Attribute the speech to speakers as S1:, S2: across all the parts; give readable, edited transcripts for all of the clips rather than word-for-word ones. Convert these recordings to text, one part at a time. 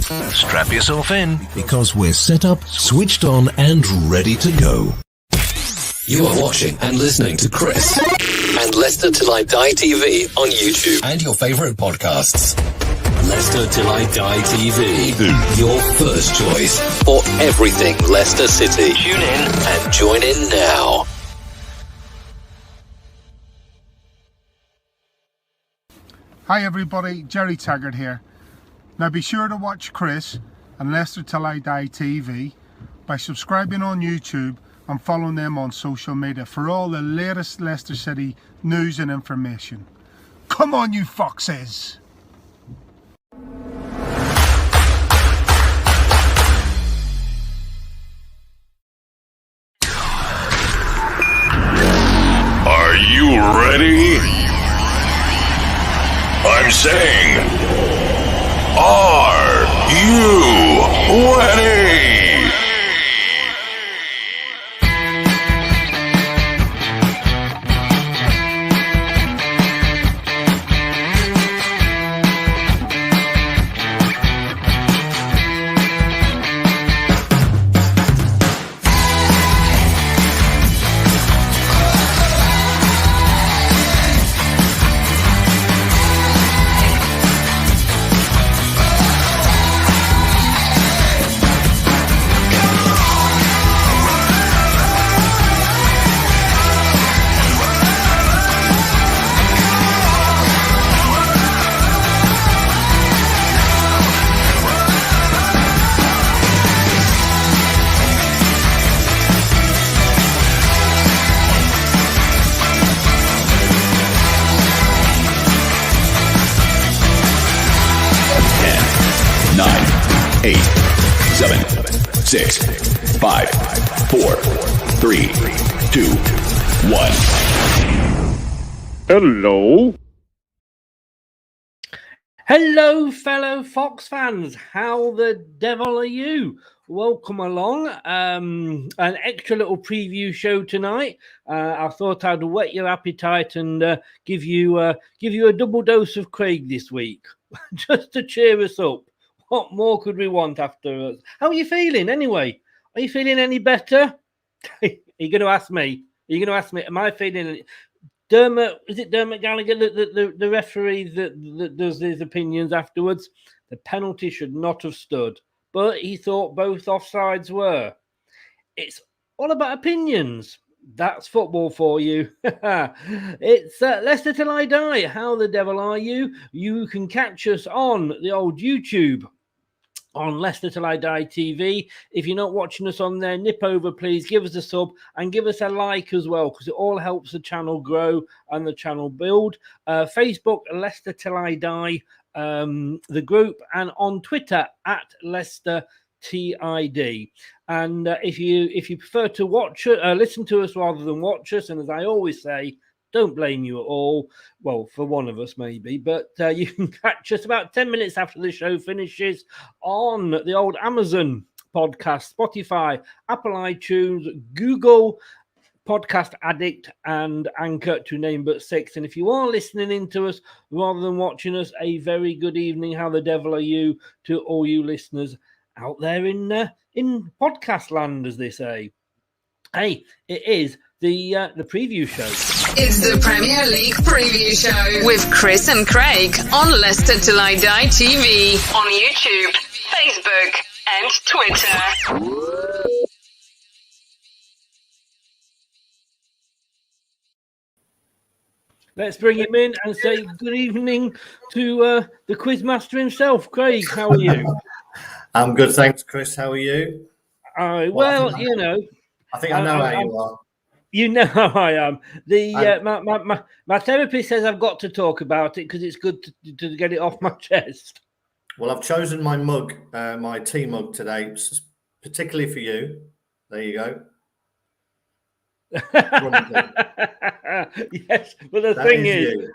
S1: Strap yourself in,
S2: because we're set up, switched on, and ready to go.
S3: You are watching and listening to Chris and Leicester Till I Die TV on YouTube and your favourite podcasts. Leicester Till I Die TV, your first choice for everything Leicester City. Tune in and join in now.
S4: Hi everybody, Jerry Taggart here. Now be sure to watch Chris and Leicester Till I Die TV by subscribing on YouTube and following them on social media for all the latest Leicester City news and information. Come on you foxes!
S1: Are you ready? I'm saying, are you ready?
S5: Six, 5, 4, 3, 2, 1.
S6: Hello.
S7: Hello, fellow Fox fans. How the devil are you? Welcome along. An extra little preview show tonight. I thought I'd whet your appetite and give you a double dose of Craig this week, just to cheer us up. What more could we want after us? How are you feeling anyway? Are you feeling any better? Are you going to ask me? Am I feeling... Dermot Gallagher, the referee that does his opinions afterwards? The penalty should not have stood, but he thought both offsides were. It's all about opinions. That's football for you. It's Leicester Till I Die. How the devil are you? You can catch us on the old YouTube on Leicester Till I Die TV. If you're not watching us on there, nip over, please. Give us a sub and give us a like as well, because it all helps the channel grow and the channel build. Facebook, Leicester Till I Die, the group, and on Twitter at Leicester TID. And if you prefer to listen to us rather than watch us, and as I always say, don't blame you at all. Well, for one of us maybe, but you can catch us about 10 minutes after the show finishes on the old Amazon podcast, Spotify, Apple iTunes, Google Podcast Addict, and Anchor, to name but 6. And if you are listening in to us rather than watching us, a very good evening. How the devil are you to all you listeners out there in podcast land, as they say. Hey, it is the preview show.
S8: It's the Premier League preview show with Chris and Craig on Leicester Till I Die TV on YouTube, Facebook, and Twitter.
S7: Let's bring him in and say good evening to the quizmaster himself. Craig, how are you?
S9: I'm good, thanks, Chris. How are you?
S7: Well, you know.
S9: I think I know how you are.
S7: You know how I am. My therapist says I've got to talk about it because it's good to get it off my chest.
S9: Well, I've chosen my mug, my tea mug today, particularly for you. There you go.
S7: Yes, but the thing is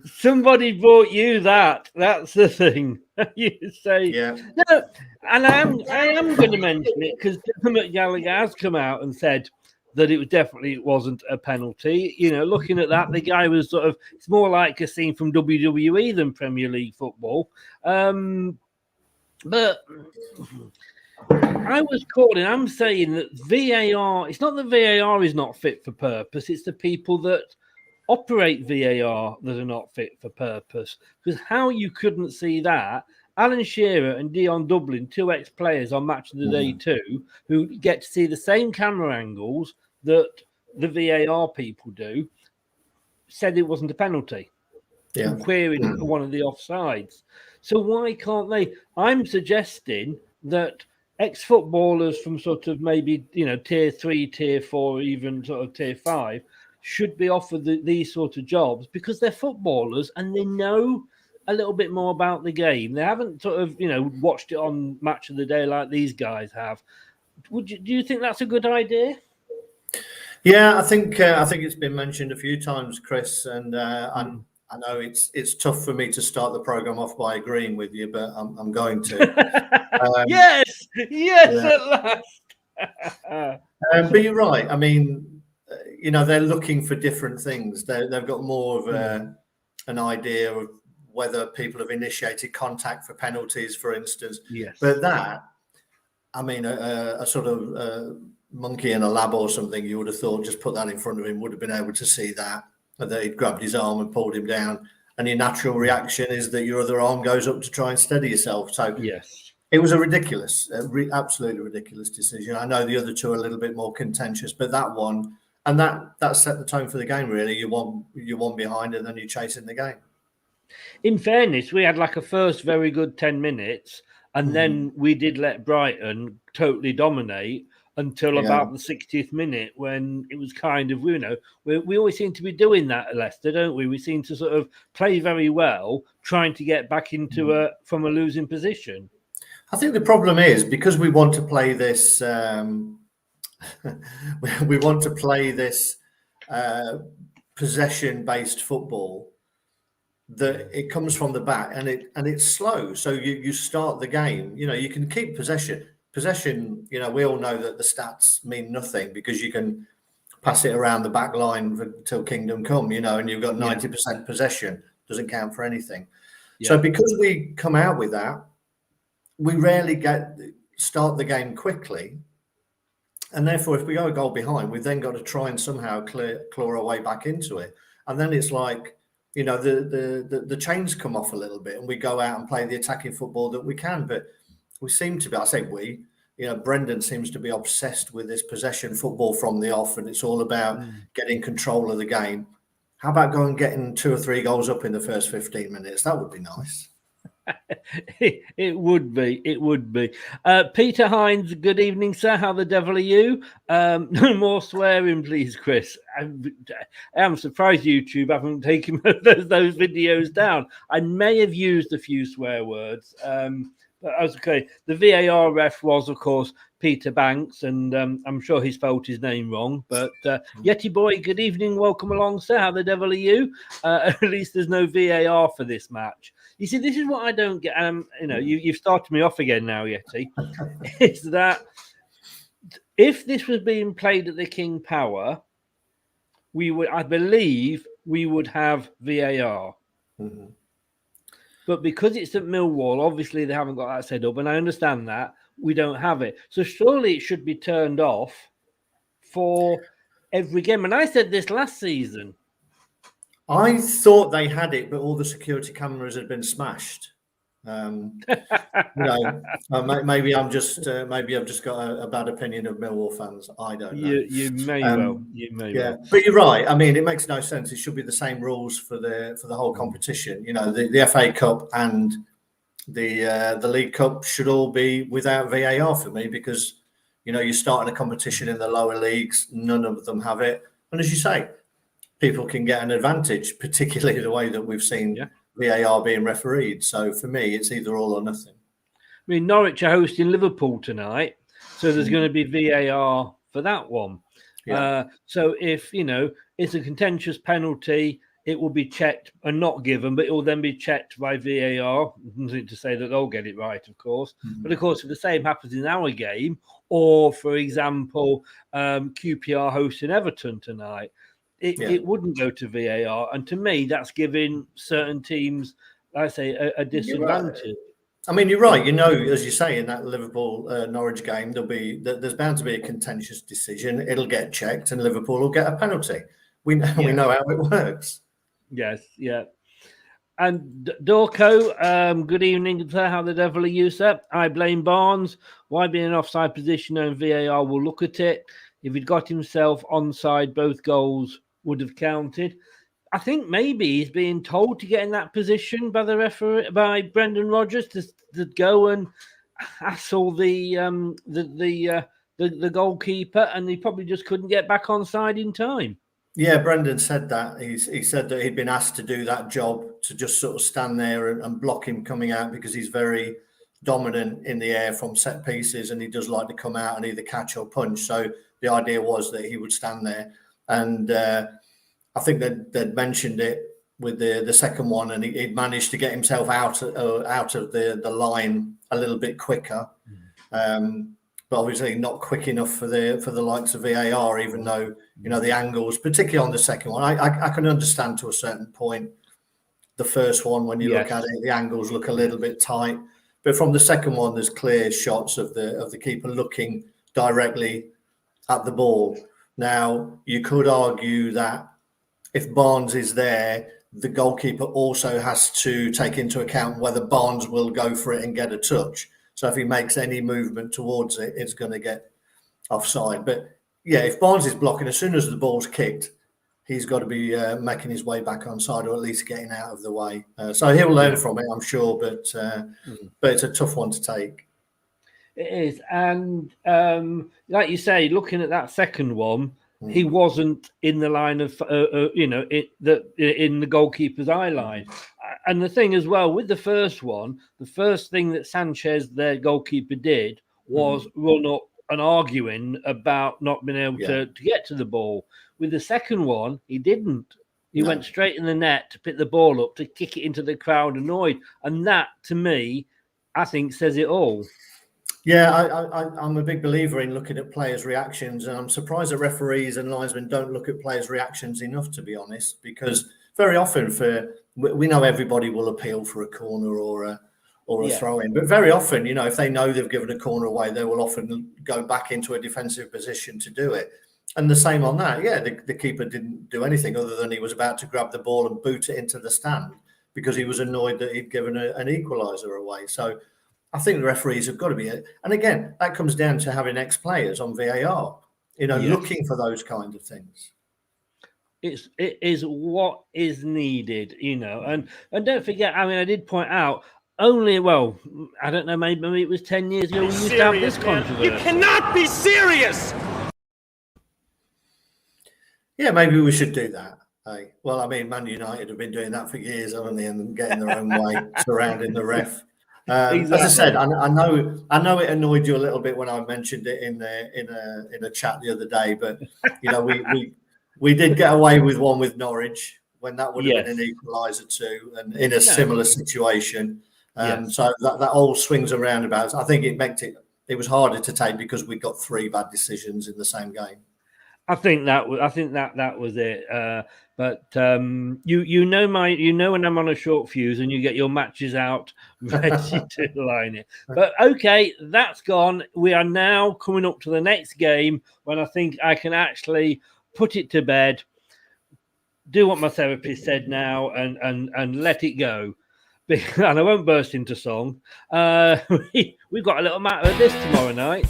S7: somebody brought you that. That's the thing. You say,
S9: yeah.
S7: No, and I am going to mention it because Dermot Gallagher has come out and said that it wasn't a penalty. You know, looking at that, the guy was sort of, it's more like a scene from WWE than Premier League football. But I'm saying that VAR, it's not that VAR is not fit for purpose, it's the people that operate VAR that are not fit for purpose. Because how you couldn't see that, Alan Shearer and Dion Dublin, 2 ex-players on Match of the Day 2, who get to see the same camera angles that the VAR people do, said it wasn't a penalty. And queried one of the offsides. So why can't they? I'm suggesting that ex-footballers from sort of maybe, tier 3, tier 4, even sort of tier 5 should be offered these sort of jobs because they're footballers and they know a little bit more about the game. They haven't sort of, watched it on Match of the Day like these guys have. Do you think that's a good idea?
S9: Yeah, I think it's been mentioned a few times, Chris, and I know it's tough for me to start the program off by agreeing with you, but I'm going to.
S7: Yes, at last.
S9: But you're right. I mean, they're looking for different things. They've got more of an idea of whether people have initiated contact for penalties, for instance.
S7: Yes.
S9: But that, I mean, a sort of monkey in a lab or something, you would have thought just put that in front of him, would have been able to see that he'd grabbed his arm and pulled him down. And your natural reaction is that your other arm goes up to try and steady yourself. So
S7: yes,
S9: it was a ridiculous, absolutely ridiculous decision. I know the other two are a little bit more contentious, but that one, and that set the tone for the game, really. You're one behind and then you're chasing the game.
S7: In fairness, we had like a first very good 10 minutes, and then we did let Brighton totally dominate until about the 60th minute, when it was kind of, we always seem to be doing that at Leicester, don't we? We seem to sort of play very well, trying to get back into from a losing position.
S9: I think the problem is because we want to play this, we want to play this possession-based football, that it comes from the back and it's slow. So you start the game, you can keep possession. Possession, we all know that the stats mean nothing because you can pass it around the back line till kingdom come, and you've got 90% possession, doesn't count for anything. Yeah. So because we come out with that, we rarely start the game quickly. And therefore, if we go a goal behind, we've then got to try and somehow claw our way back into it. And then it's like, the chains come off a little bit and we go out and play the attacking football that we can. But we seem to be, I say we, Brendan seems to be obsessed with this possession football from the off, and it's all about getting control of the game. How about going and getting 2 or 3 goals up in the first 15 minutes? That would be nice.
S7: It would be. Peter Hines, good evening, sir. How the devil are you? No more swearing, please, Chris. I'm surprised YouTube haven't taken those videos down. I may have used a few swear words. But I was okay. The VAR ref was, of course, Peter Banks, and I'm sure he spelled his name wrong. But Yeti boy, good evening. Welcome along, sir. How the devil are you? At least there's no VAR for this match. You see, this is what I don't get. You've started me off again now, Yeti. Is that if this was being played at the King Power, I believe we would have VAR. Mm-hmm. But because it's at Millwall, obviously they haven't got that set up, and I understand that. We don't have it. So surely it should be turned off for every game. And I said this last season.
S9: I thought they had it, but all the security cameras had been smashed. Maybe I've just got a bad opinion of Millwall fans. I don't know.
S7: You may well. Well.
S9: But you're right. I mean, it makes no sense. It should be the same rules for the whole competition. The FA Cup and the League Cup should all be without VAR for me, because you're starting a competition in the lower leagues. None of them have it, and as you say, people can get an advantage, particularly the way that we've seen. Yeah. VAR being refereed. So for me, it's either all or nothing.
S7: I mean, Norwich are hosting Liverpool tonight, so there's going to be VAR for that one. Yeah. So if, it's a contentious penalty, it will be checked and not given, but it will then be checked by VAR. Nothing to say that they'll get it right, of course. Mm-hmm. But of course, if the same happens in our game, or for example, QPR hosting Everton tonight, it wouldn't go to VAR. And to me, that's giving certain teams, I say, a disadvantage.
S9: I mean, you're right. You know, as you say, in that Liverpool Norwich game, there's bound to be a contentious decision. It'll get checked, and Liverpool will get a penalty. We know how it works.
S7: Yes, yeah. And Dorco, good evening, sir. How the devil are you, sir? I blame Barnes. Why be in an offside position and VAR will look at it? If he'd got himself onside, both goals would have counted. I think maybe he's being told to get in that position by the referee, by Brendan Rodgers, to go and hassle the goalkeeper, and he probably just couldn't get back onside in time.
S9: Yeah, Brendan said that. He said that he'd been asked to do that job, to just sort of stand there and block him coming out, because he's very dominant in the air from set pieces, and he does like to come out and either catch or punch. So the idea was that he would stand there, and I think that they'd mentioned it with the second one, and he'd managed to get himself out of the line a little bit quicker. But obviously not quick enough for the likes of VAR, even though, you know, the angles, particularly on the second one, I can understand to a certain point the first one, when you look at it, the angles look a little bit tight. But from the second one, there's clear shots of the keeper looking directly at the ball. Now, you could argue that if Barnes is there, the goalkeeper also has to take into account whether Barnes will go for it and get a touch. So if he makes any movement towards it, it's going to get offside. But yeah, if Barnes is blocking, as soon as the ball's kicked, he's got to be making his way back onside, or at least getting out of the way. So he'll learn from it, I'm sure. But it's a tough one to take.
S7: It is, and like you say, looking at that second one, he wasn't in the line of, in the goalkeeper's eye line. And the thing as well, with the first one, the first thing that Sanchez, their goalkeeper, did was run up and arguing about not being able to get to the ball. With the second one, he didn't. He went straight in the net to pick the ball up, to kick it into the crowd annoyed. And that, to me, I think says it all.
S9: Yeah, I'm a big believer in looking at players' reactions, and I'm surprised that referees and linesmen don't look at players' reactions enough, to be honest, because very often we know everybody will appeal for a corner or a throw-in, but very often, you know, if they know they've given a corner away, they will often go back into a defensive position to do it. And the same on that. Yeah, the keeper didn't do anything other than he was about to grab the ball and boot it into the stand because he was annoyed that he'd given an equaliser away. So I think the referees have got to be it. And again, that comes down to having ex-players on VAR, you know, looking for those kind of things.
S7: It is what is needed, you know. And don't forget, I mean, I did point out, I don't know, maybe it was 10 years ago we used to have this controversy.
S6: You cannot be serious!
S9: Yeah, maybe we should do that. Hey. Well, I mean, Man United have been doing that for years, haven't they, and getting their own way surrounding the ref. Exactly. As I said, I know it annoyed you a little bit when I mentioned it in a chat the other day, but you know, we did get away with one with Norwich when that would have been an equaliser too, and in a similar situation. So that all swings and roundabouts. I think it was harder to take because we got 3 bad decisions in the same game.
S7: I think that was it. But you know when I'm on a short fuse and you get your matches out ready to line it. But okay, that's gone. We are now coming up to the next game when I think I can actually put it to bed, do what my therapist said now, and let it go. And I won't burst into song. We've got a little matter of this tomorrow night.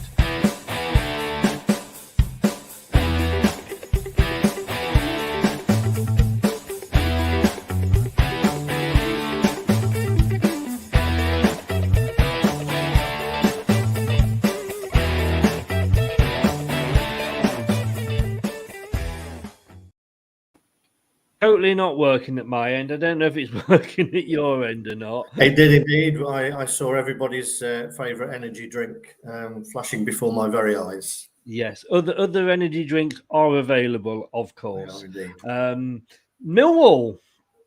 S7: Totally not working at my end. I don't know if it's working at your end or not.
S9: It did indeed. I saw everybody's favourite energy drink flashing before my very eyes.
S7: Yes, other energy drinks are available, of course.
S9: They are indeed.
S7: Millwall,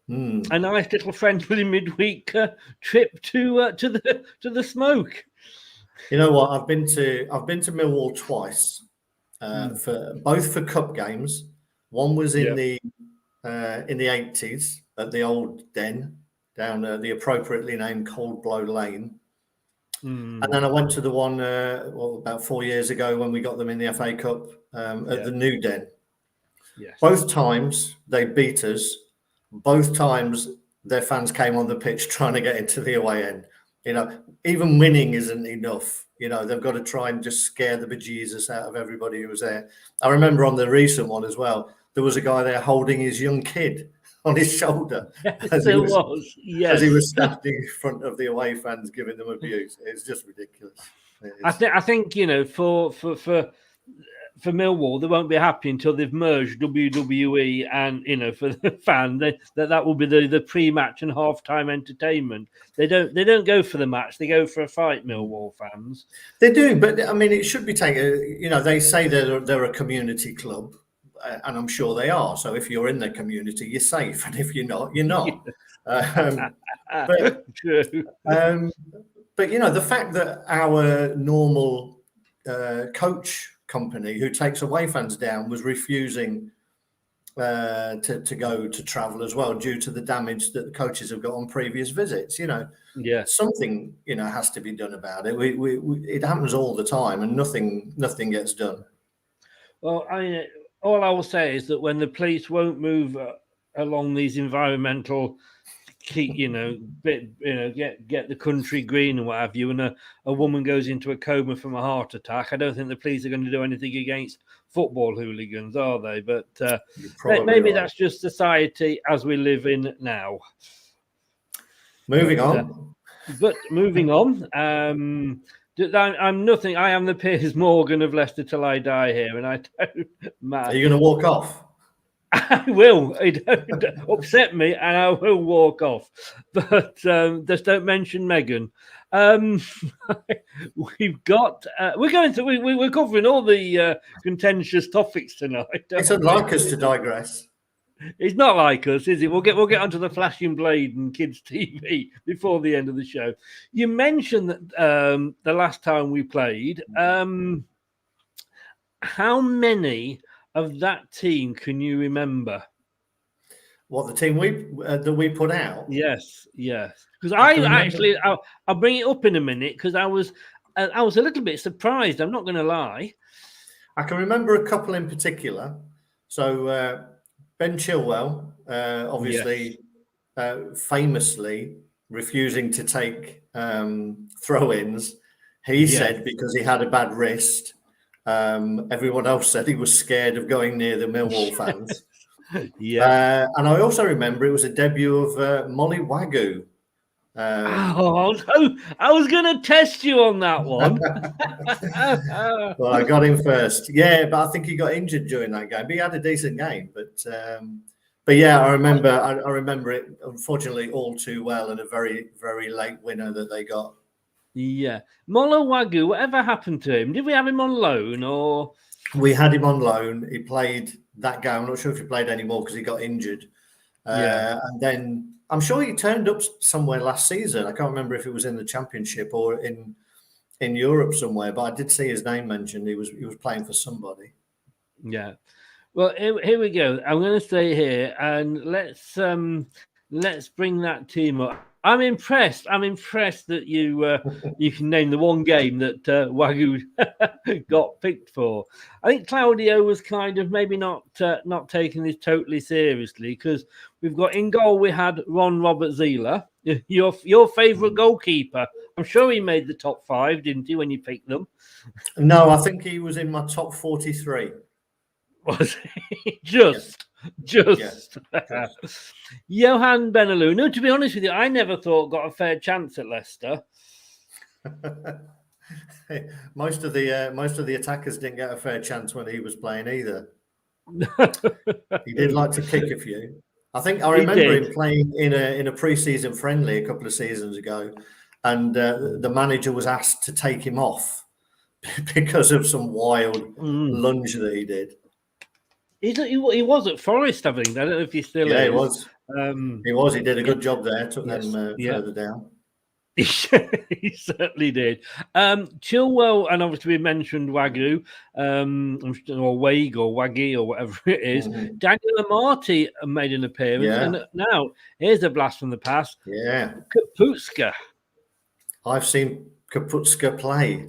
S7: a nice little friendly midweek trip to the smoke.
S9: You know what? I've been to Millwall twice, for cup games. One was in the 80s at the old Den down the appropriately named Cold Blow Lane, And then I went to the one about 4 years ago when we got them in the FA Cup at the New Den.
S7: Yes.
S9: Both times they beat us. Both times their fans came on the pitch trying to get into the away end. You know, even winning isn't enough. You know, they've got to try and just scare the bejesus out of everybody who was there. I remember on the recent one as well, there was a guy there holding his young kid on his shoulder as he was standing in front of the away fans giving them abuse. It's just ridiculous.
S7: I think you know, for Millwall, they won't be happy until they've merged WWE and, you know, for the fan, that will be the pre-match and half-time entertainment. They don't go for the match; they go for a fight. Millwall fans,
S9: they do, but I mean, it should be taken. You know, they say they're a community club, and I'm sure they are. So if you're in the community, you're safe, and if you're not, you're not.
S7: True.
S9: But you know, the fact that our normal coach company who takes away fans down was refusing to go to travel as well due to the damage that the coaches have got on previous visits. You know, something, you know, has to be done about it. It happens all the time, and nothing gets done.
S7: Well, I mean, all I will say is that when the police won't move along these environmental, get the country green and what have you, and a woman goes into a coma from a heart attack, I don't think the police are going to do anything against football hooligans, are they? But maybe that's just society as we live in now.
S9: Moving on.
S7: I'm nothing. I am the Piers Morgan of Leicester till I die here, and I don't matter.
S9: Are you going to walk off?
S7: I will. It don't upset me, and I will walk off. But just don't mention Meghan. We've got. We're covering all the contentious topics tonight.
S9: It's unlike us to digress.
S7: It's not like us, is it? We'll get onto the Flashing Blade and kids' TV before the end of the show. You mentioned that the last time we played. How many of that team can you remember?
S9: What, the team that we put out?
S7: Yes. Because I'll bring it up in a minute because I was a little bit surprised. I'm not going to lie.
S9: I can remember a couple in particular. So Ben Chilwell, obviously, famously refusing to take throw-ins. He said because he had a bad wrist. Everyone else said he was scared of going near the Millwall fans. And I also remember it was a debut of Molly Wagyu.
S7: I was going to test you on that one.
S9: Well, I got him first. Yeah, but I think he got injured during that game. But he had a decent game. But yeah, I remember it, unfortunately, all too well, and a very, very late winner that they got.
S7: Yeah. Molo Wagyu, whatever happened to him? Did we have him on loan or?
S9: We had him on loan. He played that game. I'm not sure if he played anymore because he got injured. And then I'm sure he turned up somewhere last season. I can't remember if it was in the Championship or in Europe somewhere, but I did see his name mentioned. He was playing for somebody.
S7: Yeah. Well, here we go. I'm going to stay here and let's bring that team up. I'm impressed that you can name the one game that Wagyu got picked for. I think Claudio was kind of maybe not taking this totally seriously because we've got in goal we had Ron Robert-Zieler, your favourite goalkeeper. I'm sure he made the top 5, didn't he, when you picked them?
S9: No, I think he was in my top 43.
S7: Was he? Just. Johan Benalou. No, to be honest with you, I never thought got a fair chance at Leicester.
S9: Most of the attackers didn't get a fair chance when he was playing either. He did like to kick a few. I think I remember him playing in a pre-season friendly a couple of seasons ago, and the manager was asked to take him off because of some wild lunge that he did.
S7: He was at Forest, I think. I don't know if he still is.
S9: Yeah, he was. He was. He did a good job there. Took them further down.
S7: He certainly did. Chilwell, and obviously we mentioned Wagyu, or Wag or Waggy or whatever it is. Daniel Amati made an appearance, and now here's a blast from the past.
S9: Yeah,
S7: Kaputska.
S9: I've seen Kaputska play.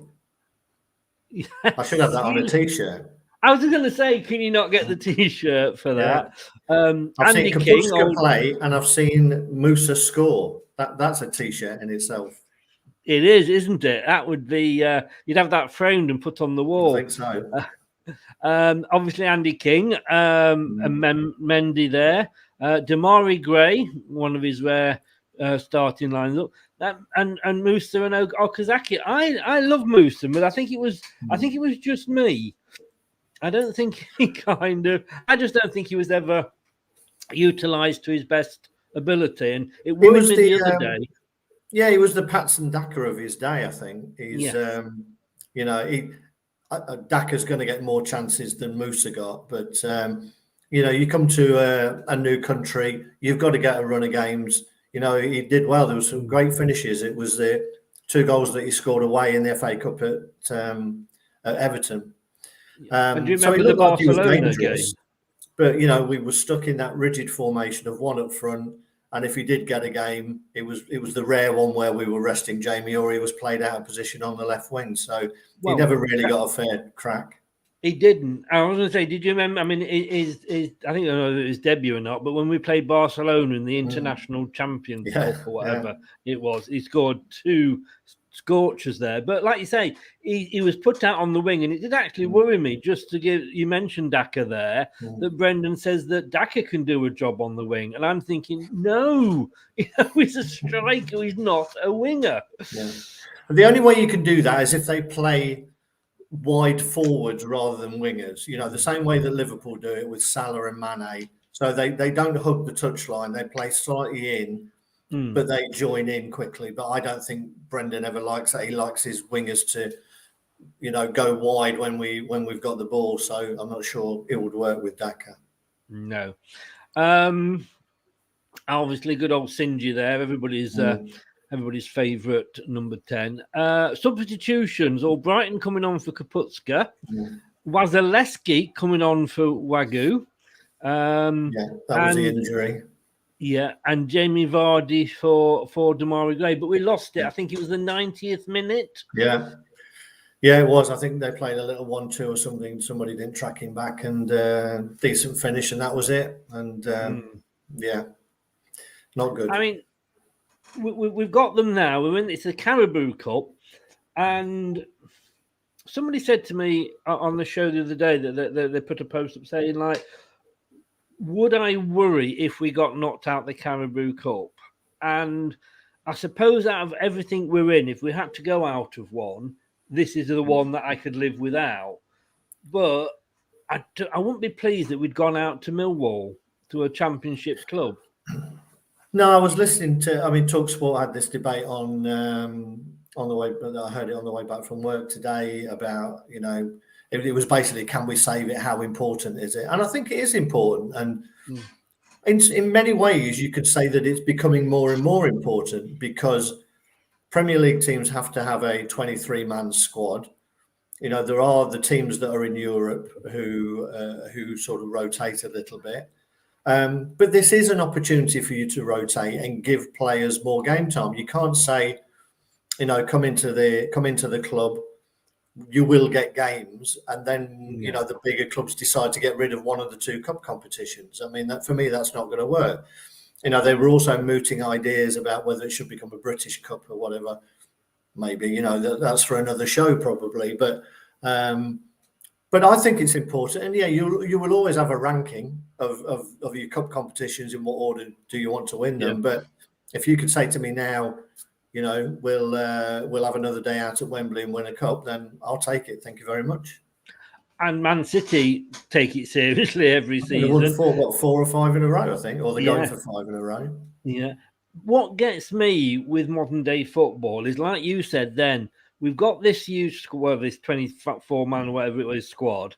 S9: I should have that on a T-shirt.
S7: I was going to say, can you not get the T-shirt for that?
S9: I've
S7: Andy
S9: seen
S7: King
S9: Kaputska play, and I've seen Musa score. That's a T-shirt in itself.
S7: It is, isn't it? That would be. You'd have that framed and put on the wall.
S9: I think so.
S7: Obviously, Andy King and Mendy there. Damari Gray, one of his rare starting lineup. And Musa and Okazaki. I love Musa, but I think it was just me. I don't think I just don't think he was ever utilised to his best ability, and it worried me the other day.
S9: Yeah, he was the Patson Daka of his day. I think he's, Daka's going to get more chances than Musa got, but you come to a new country, you've got to get a run of games. He did well. There was some great finishes. It was the 2 goals that he scored away in the FA Cup at Everton.
S7: And do you remember the Barcelona game?
S9: But we were stuck in that rigid formation of one up front. And if he did get a game, it was the rare one where we were resting Jamie, or he was played out of position on the left wing. So he never really got a fair crack.
S7: He didn't. I was going to say, did you remember? I mean, I think I don't know if it was debut or not, but when we played Barcelona in the International Champions Cup or whatever it was, he scored 2 scorchers there. But like you say, he was put out on the wing, and it did actually worry me. Just to give, you mentioned Daka there, that Brendan says that Daka can do a job on the wing, and I'm thinking, no, he's a striker, he's not a winger.
S9: Yeah. The only way you can do that is if they play wide forwards rather than wingers. The same way that Liverpool do it with Salah and Mane. So they don't hug the touchline; they play slightly in. But they join in quickly. But I don't think Brendan ever likes that. He likes his wingers to, go wide when we've got the ball. So I'm not sure it would work with Daka.
S7: No. Obviously, good old Sinji there. Everybody's favourite number 10. Substitutions: Albrighton coming on for Kaputska. Wazaleski coming on for Wagyu.
S9: That was the injury.
S7: Yeah, and Jamie Vardy for Damari Gray, but we lost it. I think it was the 90th minute.
S9: Yeah, it was. I think they played a little 1-2 or something. Somebody didn't track him back, and decent finish, and that was it. And not good.
S7: I mean, we've got them now. It's the Carabao Cup, and somebody said to me on the show the other day that they put a post up saying, like, would I worry if we got knocked out the Carabao Cup? And I suppose out of everything we're in, if we had to go out of one, this is the one that I could live without. But I wouldn't be pleased that we'd gone out to Millwall, to a Championship club.
S9: No, I was listening to. TalkSport had this debate on the way, but I heard it on the way back from work today about It was basically, can we save it? How important is it? And I think it is important. And in many ways, you could say that it's becoming more and more important because Premier League teams have to have a 23-man squad. There are the teams that are in Europe who sort of rotate a little bit. But this is an opportunity for you to rotate and give players more game time. You can't say, come into the club, you will get games, and then the bigger clubs decide to get rid of one of the 2 cup competitions. I mean, that for me, that's not going to work. They were also mooting ideas about whether it should become a British Cup or whatever. Maybe that's for another show probably. But I think it's important, and you will always have a ranking of your cup competitions. In what order do you want to win them? Yeah. But if you could say to me now, we'll have another day out at Wembley and win a cup, then I'll take it. Thank you very much.
S7: And Man City take it seriously every season.
S9: They won 4 or 5 in a row, I think, or they're going for 5 in a row.
S7: Yeah. What gets me with modern day football is, like you said, then we've got this huge squad, this 24-man or whatever it was squad,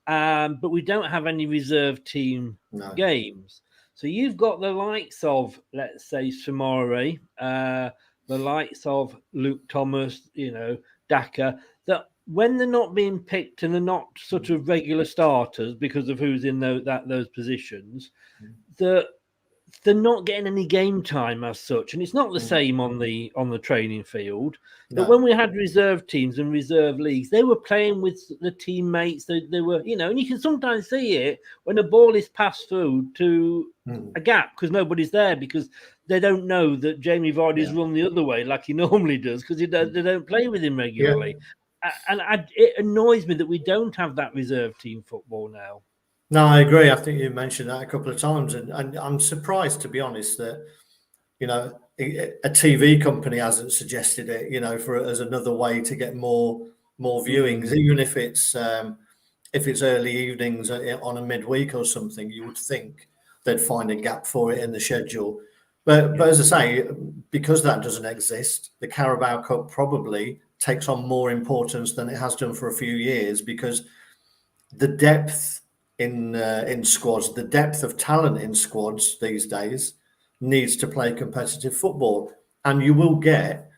S7: but we don't have any reserve team games. So you've got the likes of, let's say, Samari, the likes of Luke Thomas, Daka, that when they're not being picked and they're not sort of regular starters because of who's in those positions, that they're not getting any game time as such, and it's not the same on the training field. But when we had reserve teams and reserve leagues, they were playing with the teammates. They were, and you can sometimes see it when a ball is passed through to a gap because nobody's there, because they don't know that Jamie Vardy's run the other way like he normally does, because they don't play with him regularly. And it annoys me that we don't have that reserve team football now.
S9: No, I agree. I think you mentioned that a couple of times, and I'm surprised, to be honest, that a TV company hasn't suggested it. As another way to get more viewings, even if it's early evenings on a midweek or something. You would think they'd find a gap for it in the schedule, but as I say, because that doesn't exist, the Carabao Cup probably takes on more importance than it has done for a few years, because the depth in squads, the depth of talent in squads these days needs to play competitive football, and you will get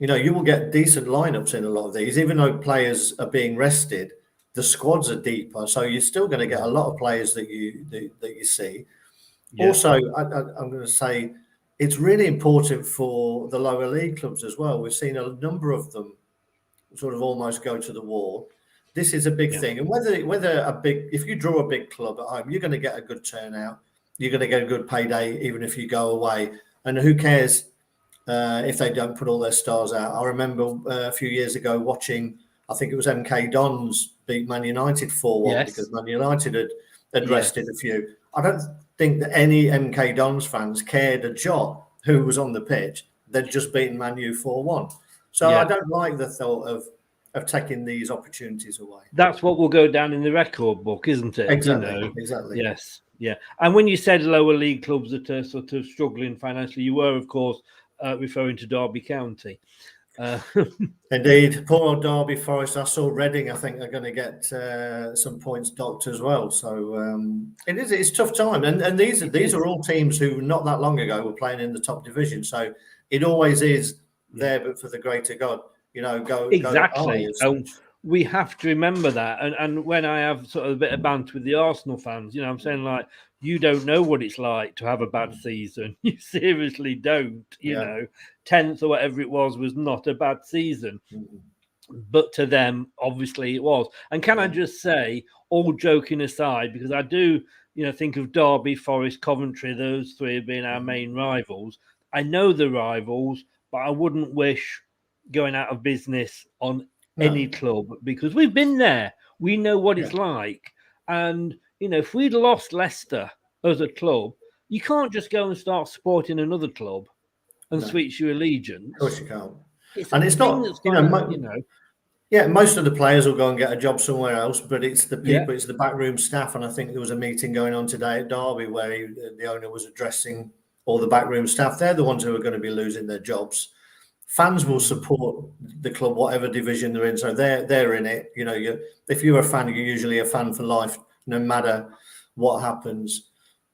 S9: decent lineups in a lot of these, even though players are being rested. The squads are deeper, so you're still going to get a lot of players that you see. Also, I'm going to say it's really important for the lower league clubs as well. We've seen a number of them sort of almost go to the wall. This is a big thing, and if you draw a big club at home, you're going to get a good turnout. You're going to get a good payday, even if you go away. And who cares if they don't put all their stars out? I remember a few years ago watching, I think it was MK Dons beat Man United 4-1 because Man United had rested a few. I don't think that any MK Dons fans cared a jot who was on the pitch. They'd just beaten Man U 4-1. So I don't like the thought of taking these opportunities away.
S7: That's what will go down in the record book, isn't it?
S9: Exactly.
S7: Yes. Yeah. And when you said lower league clubs that are sort of struggling financially, you were, of course, referring to Derby County.
S9: Indeed. Poor old Derby Forest. I saw Reading, I think, are going to get some points docked as well. So it's a tough time. And these are all teams who not that long ago were playing in the top division. So it always is there, but for the greater God. Go
S7: exactly. We have to remember that. And when I have sort of a bit of banter with the Arsenal fans, I'm saying, like, you don't know what it's like to have a bad season. You seriously don't. You know, 10th or whatever it was not a bad season. But to them, obviously, it was. And can I just say, all joking aside, because I do, think of Derby, Forest, Coventry, those three being our main rivals. I know the rivals, but I wouldn't wish going out of business on any club, because we've been there. We know what it's like. And, if we'd lost Leicester as a club, you can't just go and start supporting another club and switch your allegiance.
S9: Of course you can't. It's not, most of the players will go and get a job somewhere else, but it's the people, it's the backroom staff. And I think there was a meeting going on today at Derby where the owner was addressing all the backroom staff. They're the ones who are going to be losing their jobs. Fans will support the club, whatever division they're in. So they're in it. If you're a fan, you're usually a fan for life, no matter what happens.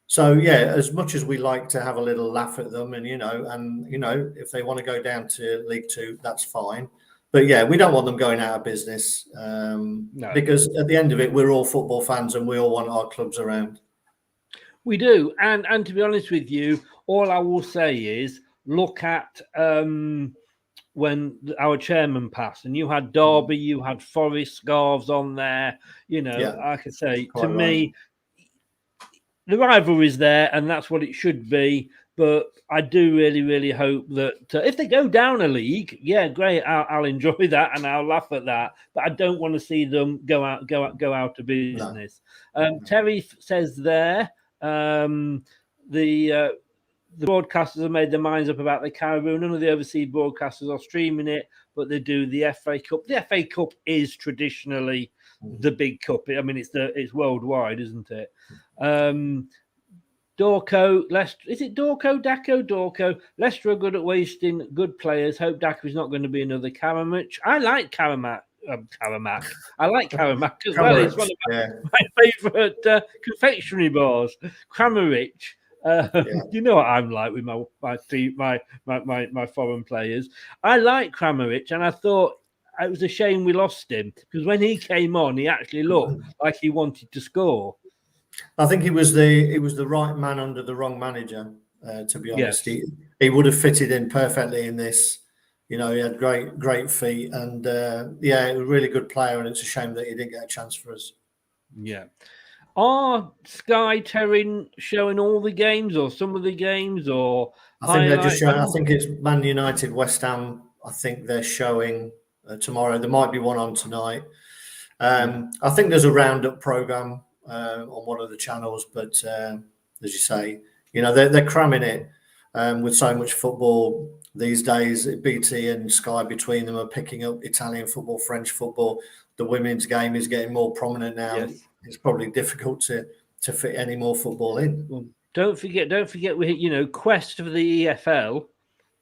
S9: So as much as we like to have a little laugh at them, and if they want to go down to League Two, that's fine. But we don't want them going out of business, because at the end of it, we're all football fans and we all want our clubs around.
S7: We do, and to be honest with you, all I will say is look at when our chairman passed, and you had Derby, you had Forest scarves on there. I could say to me, the rivalry's there, and that's what it should be. But I do really, really hope that if they go down a league, great, I'll enjoy that and I'll laugh at that. But I don't want to see them go out of business. Terry says there, the broadcasters have made their minds up about the Carabao. None of the overseas broadcasters are streaming it, but they do the FA Cup. The FA Cup is traditionally the big cup. I mean, it's worldwide, isn't it? Dorco, Leicester, is it Dorco? Dorco. Leicester are good at wasting good players. Hope Daka is not going to be another Karamak. I like Karamak. I like Karamak as well. It's one of my favourite confectionery bars. Kramaric. You know what I'm like with my foreign players. I like Kramaric, and I thought it was a shame we lost him, because when he came on, he actually looked like he wanted to score.
S9: I think he was the right man under the wrong manager. To be honest,
S7: Yes.
S9: he would have fitted in perfectly in this. You know, he had great feet, and yeah, a really good player. And it's a shame that he didn't get a chance for us.
S7: Yeah. Are Sky Terran showing all the games or some of the games or
S9: I think they're just showing. I
S7: them?
S9: think it's Man United, West Ham. I think they're showing tomorrow. There might be one on tonight. I think there's a roundup program on one of the channels, but as you say, you know, they're cramming it with so much football these days. BT and Sky between them are picking up Italian football, French football. The women's game is getting more prominent now.
S7: Yes.
S9: It's probably difficult to fit any more football in.
S7: Well, don't forget, we Quest for the EFL.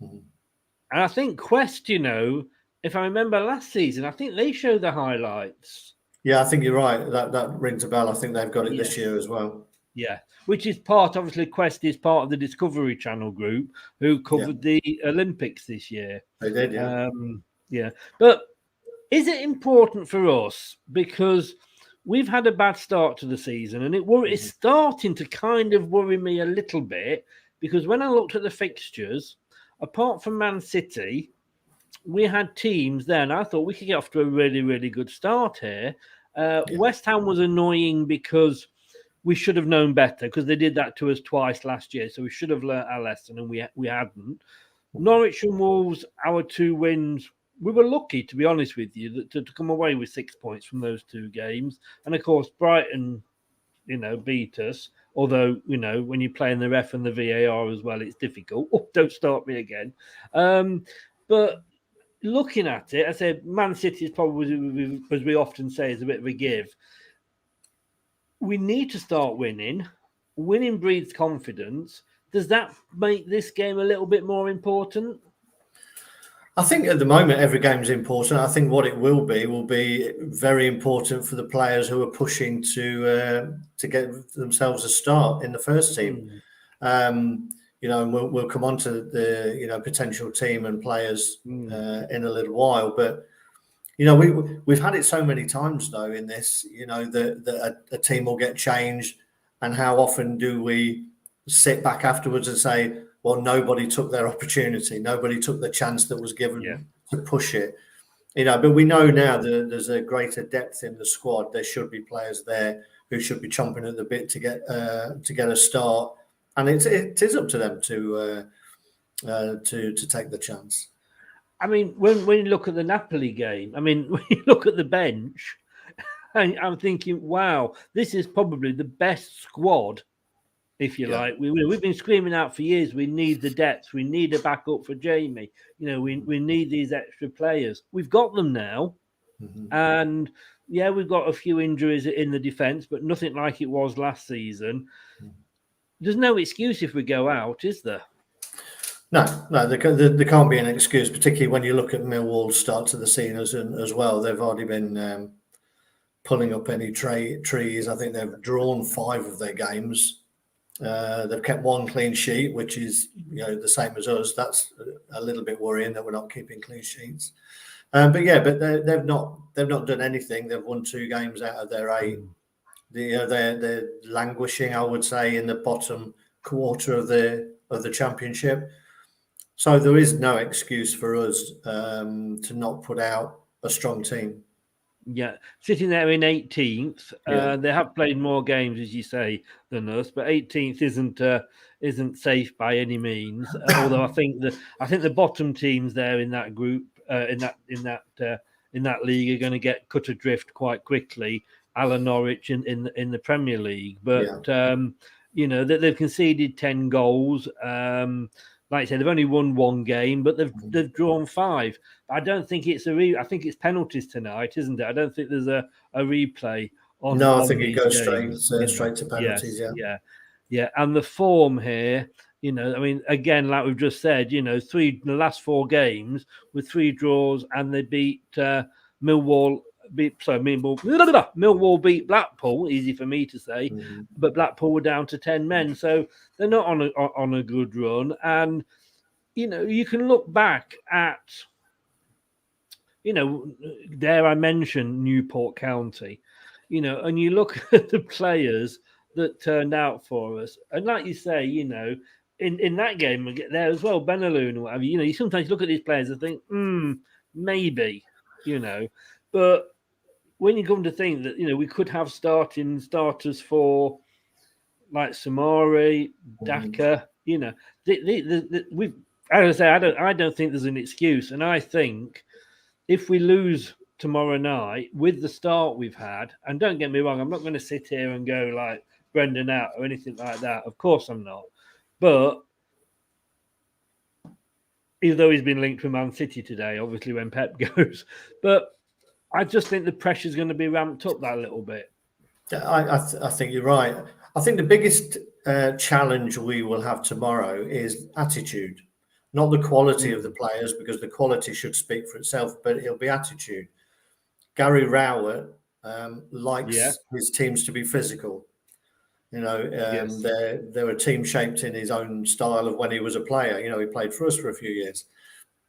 S7: And I think Quest, if I remember last season, I think they show the highlights.
S9: Yeah, I think you're right. That rings a bell. I think they've got it this year as well.
S7: Yeah, which is obviously, Quest is part of the Discovery Channel group who covered the Olympics this year.
S9: They did, yeah.
S7: Yeah. But is it important for us? Because we've had a bad start to the season, and it's starting to kind of worry me a little bit, because when I looked at the fixtures, apart from Man City, we had teams there, and I thought we could get off to a really, really good start here. West Ham was annoying because we should have known better, because they did that to us twice last year, so we should have learnt our lesson, and we hadn't. Norwich and Wolves, our 2 wins, we were lucky, to be honest with you, to come away with 6 points from those 2 games. And of course, Brighton, beat us. Although, when you play in the ref and the VAR as well, it's difficult. Oh, don't start me again. But looking at it, I said Man City is probably, as we often say, is a bit of a give. We need to start winning. Winning breeds confidence. Does that make this game a little bit more important?
S9: I think at the moment every game is important. I think what it will be very important for the players who are pushing to get themselves a start in the first team. And we'll come on to the potential team and players in a little while. But we've had it so many times though in this. That a team will get changed, and how often do we sit back afterwards and say, well, nobody took their opportunity. Nobody took the chance that was given to push it. But we know now that there's a greater depth in the squad. There should be players there who should be chomping at the bit to get a start, and it is up to them to take the chance.
S7: I mean, when you look at the Napoli game, when you look at the bench, I'm thinking, wow, this is probably the best squad. If you like, we've been screaming out for years. We need the depth. We need a backup for Jamie. We need these extra players. We've got them now, and we've got a few injuries in the defence, but nothing like it was last season. There's no excuse if we go out, is there?
S9: No, there can't be an excuse, particularly when you look at Millwall's start to the season as well. They've already been pulling up any trees. I think they've drawn 5 of their games. They've kept 1 clean sheet, which is the same as us. That's a little bit worrying that we're not keeping clean sheets. But they've not done anything. They've won 2 games out of their 8. They're languishing, I would say, in the bottom quarter of the championship. So there is no excuse for us to not put out a strong team.
S7: Yeah, sitting there in 18th. They have played more games, as you say, than us, but 18th isn't safe by any means. Although I think the bottom teams there in that group, in that league, are going to get cut adrift quite quickly, a la Norwich in the Premier League. But they've conceded 10 goals. Like I said, they've only won 1 game, but they've drawn 5. I don't think it's I think it's penalties tonight, isn't it? I don't think there's a replay on.
S9: No,
S7: on
S9: I think it goes
S7: games.
S9: straight to penalties.
S7: Yeah. And the form here, again, like we've just said, the last 4 games with 3 draws, and they beat Millwall. Millwall beat Blackpool. Easy for me to say, but Blackpool were down to 10 men, so they're not on a good run. And you can look back at, there I mentioned Newport County, and you look at the players that turned out for us. And like you say, you know, in that game we get there as well, Benelou and whatever, you know, you sometimes look at these players and think, maybe, you know, but when you come to think that, you know, we could have starters for like Samari, Daka, you know, we've, as I say, I don't think there's an excuse, and I think if we lose tomorrow night with the start we've had, and don't get me wrong, I'm not going to sit here and go like Brendan out or anything like that. Of course I'm not. But even though he's been linked with Man City today, obviously when Pep goes, but I just think the pressure's going to be ramped up that little bit.
S9: I think you're right. I think the biggest challenge we will have tomorrow is attitude, not the quality of the players, because the quality should speak for itself, but it'll be attitude. Gary Rowett likes his teams to be physical. You know, they're a team shaped in his own style of when he was a player. You know, he played for us for a few years.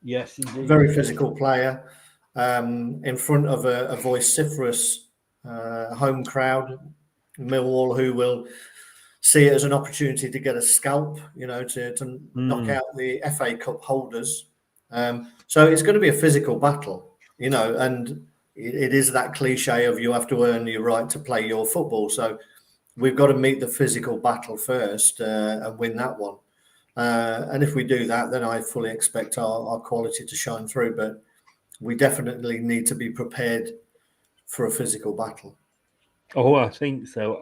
S7: Yes, indeed.
S9: Very physical player in front of a vociferous home crowd, Millwall, who will see it as an opportunity to get a scalp, you know, to knock out the FA Cup holders. So it's going to be a physical battle, you know, and it is that cliche of you have to earn your right to play your football. So we've got to meet the physical battle first and win that one. And if we do that, then I fully expect our quality to shine through. But we definitely need to be prepared for a physical battle.
S7: Oh, I think so.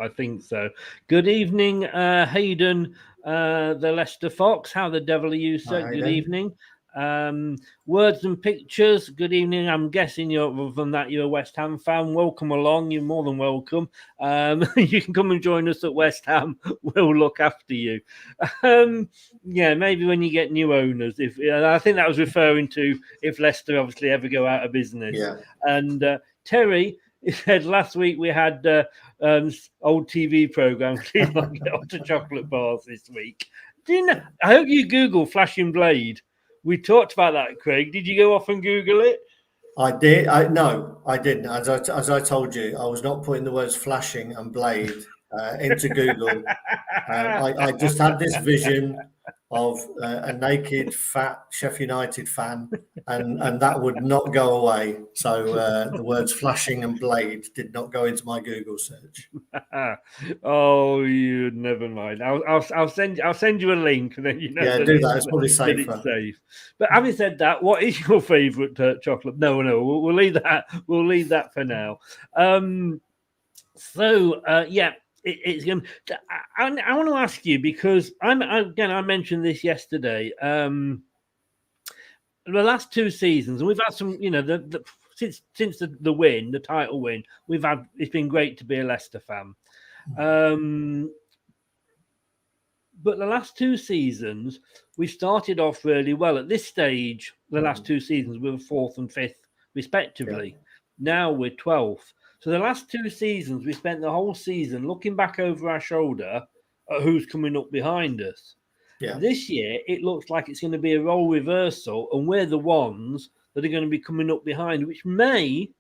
S7: Good evening, Hayden, the Leicester Fox. How the devil are you, sir?
S9: Hi,
S7: Good
S9: Hayden.
S7: evening. Words and pictures. Good evening. I'm guessing you're a West Ham fan. Welcome along. You're more than welcome. You can come and join us at West Ham. We'll look after you. Maybe when you get new owners. I think that was referring to if Leicester obviously ever go out of business.
S9: Yeah.
S7: And Terry. He said last week we had old TV programs like Get Off to Chocolate Bars this week. I hope you Google Flashing Blade. We talked about that, Craig. Did you go off and Google it?
S9: I did. No, I didn't. As I told you, I was not putting the words flashing and blade into Google. I just had this vision of a naked, fat Sheffield United fan, and that would not go away. So the words flashing and blade did not go into my Google search.
S7: Oh, you never mind. I'll send you a link, and then you know.
S9: Yeah, do that. It's probably safer.
S7: It's safe. But having said that, what is your favourite chocolate? No, we'll leave that. We'll leave that for now. It's going. I want to ask you because I mentioned this yesterday. The last two seasons, and we've had some. You know, since the win, the title win, it's been great to be a Leicester fan. But the last two seasons, we started off really well. At this stage, the last two seasons, we were 4th and 5th, respectively. Yeah. Now we're 12th. So the last two seasons, we spent the whole season looking back over our shoulder at who's coming up behind us. Yeah. This year, it looks like it's going to be a role reversal, and we're the ones that are going to be coming up behind, which may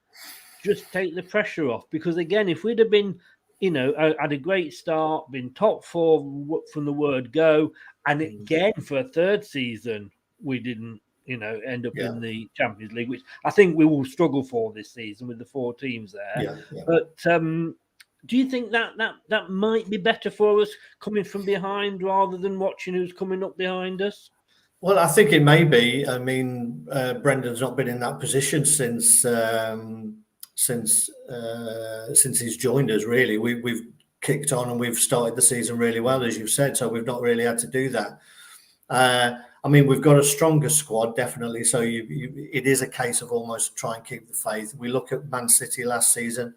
S7: just take the pressure off. Because, again, if we'd have been, you know, had a great start, been top 4 from the word go, and again, for a third season, we didn't, you know, end up in the Champions League, which I think we will struggle for this season with the 4 teams there. Yeah. But do you think that might be better for us coming from behind rather than watching who's coming up behind us?
S9: Well, I think it may be. I mean, Brendan's not been in that position since he's joined us. Really, we've kicked on and we've started the season really well, as you've said. So we've not really had to do that. I mean, we've got a stronger squad, definitely. So it is a case of almost try and keep the faith. We look at Man City last season.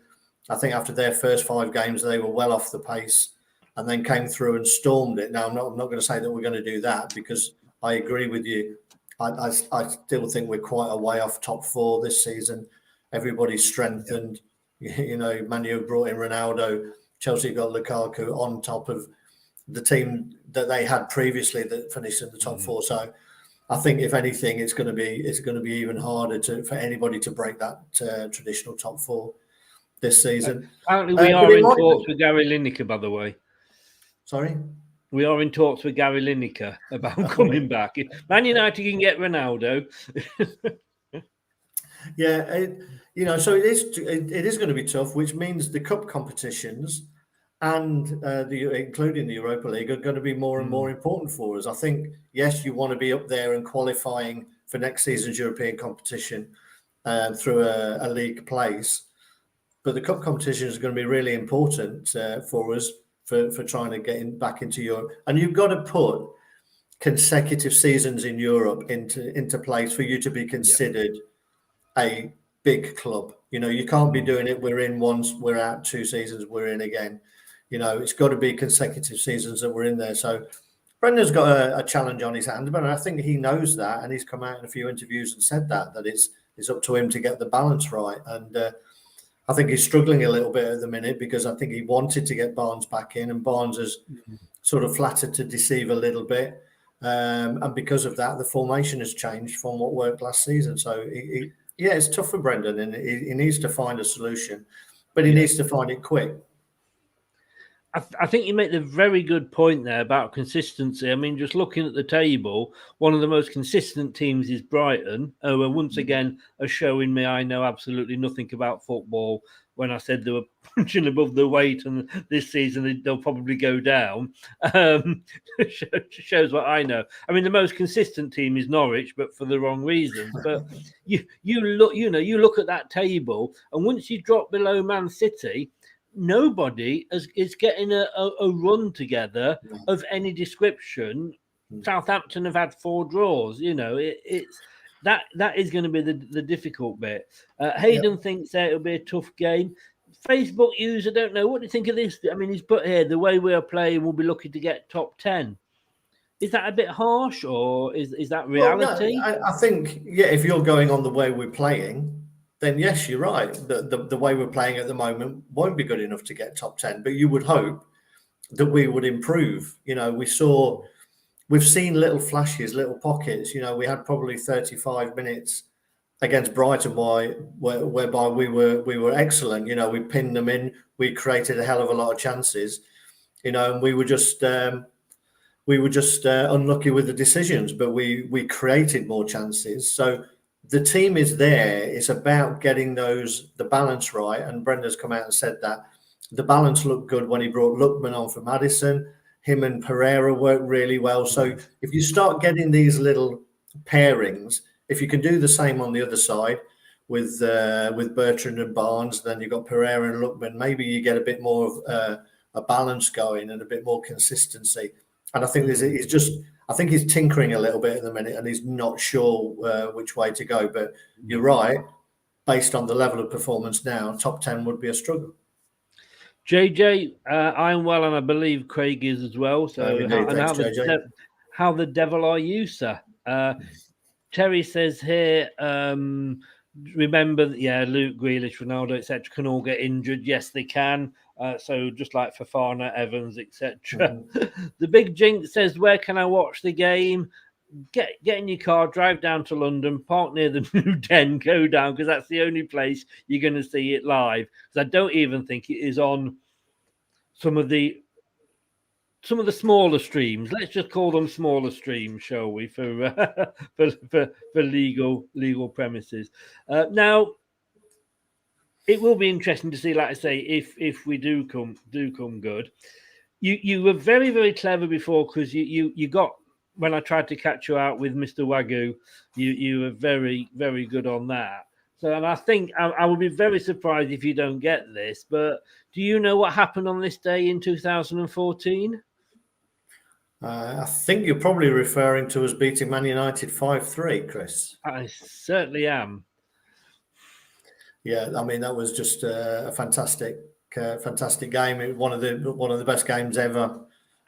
S9: I think after their first 5 games, they were well off the pace and then came through and stormed it. Now, I'm not going to say that we're going to do that because I agree with you. I still think we're quite a way off top 4 this season. Everybody's strengthened. You know, Man U brought in Ronaldo. Chelsea got Lukaku on top of the team that they had previously that finished in the top 4. So I think if anything, it's going to be even harder for anybody to break that traditional top 4 this season.
S7: Apparently we are in talks with Gary Lineker, by the way.
S9: Sorry?
S7: We are in talks with Gary Lineker about coming back. If Man United can get Ronaldo.
S9: Yeah, so it is going to be tough, which means the cup competitions and including the Europa League are going to be more and more important for us. I think, yes, you want to be up there and qualifying for next season's European competition through a league place, but the cup competition is going to be really important for us for trying to get back into Europe. And you've got to put consecutive seasons in Europe into place for you to be considered a big club. You can't be doing it. We're in once, we're out 2 seasons, we're in again. It's got to be consecutive seasons that we're in there. So Brendan's got a challenge on his hand, but I think he knows that, and he's come out in a few interviews and said that it's up to him to get the balance right. And I think he's struggling a little bit at the minute because I think he wanted to get Barnes back in, and Barnes has sort of flattered to deceive a little bit. And because of that, the formation has changed from what worked last season. So it's tough for Brendan, and he needs to find a solution, but he needs to find it quick.
S7: I think you make a very good point there about consistency. I mean, just looking at the table, one of the most consistent teams is Brighton, who are once again are showing me I know absolutely nothing about football when I said they were punching above their weight, and this season they'll probably go down. Shows what I know. I mean, the most consistent team is Norwich, but for the wrong reasons. But you look at that table, and once you drop below Man City, nobody is getting a run together of any description. Southampton have had 4 draws. It's that is going to be the difficult bit. Hayden thinks it'll be a tough game. Facebook user, don't know. What do you think of this? I mean, he's put here, the way we are playing, we'll be lucky to get top 10. Is that a bit harsh, or is that reality?
S9: Well, no, I think, if you're going on the way we're playing, then yes, you're right. The way we're playing at the moment won't be good enough to get top 10, but you would hope that we would improve. We've seen little flashes, little pockets. We had probably 35 minutes against Brighton whereby we were excellent. We pinned them in, we created a hell of a lot of chances, and we were just unlucky with the decisions, but we created more chances. So the team is there. It's about getting the balance right. And Brenda's come out and said that the balance looked good when he brought Lookman on for Maddison. Him and Pereira worked really well. So if you start getting these little pairings, if you can do the same on the other side with Bertrand and Barnes, then you've got Pereira and Lookman, maybe you get a bit more of a balance going and a bit more consistency. And I think he's tinkering a little bit at the minute, and he's not sure which way to go. But you're right. Based on the level of performance now, top 10 would be a struggle.
S7: JJ, I'm well, and I believe Craig is as well. So, how the devil are you, sir? Terry says here, remember, Luke Grealish, Ronaldo, etc., can all get injured. Yes, they can. So just like Fofana, Evans, etc. The Big Jinx says, where can I watch the game? Get in your car, drive down to London, park near the New Den, go down, because that's the only place you're going to see it live. Because I don't even think it is on some of the smaller streams. Let's just call them smaller streams, shall we, for legal premises. Now, it will be interesting to see, like I say, if we do come good. You were very, very clever before, because you got, when I tried to catch you out with Mr. Wagyu, you were very, very good on that. So, and I think I would be very surprised if you don't get this. But do you know what happened on this day in 2014?
S9: I think you're probably referring to us beating Man United 5-3, Chris.
S7: I certainly am.
S9: Yeah, I mean, that was just a fantastic game. One of the best games ever.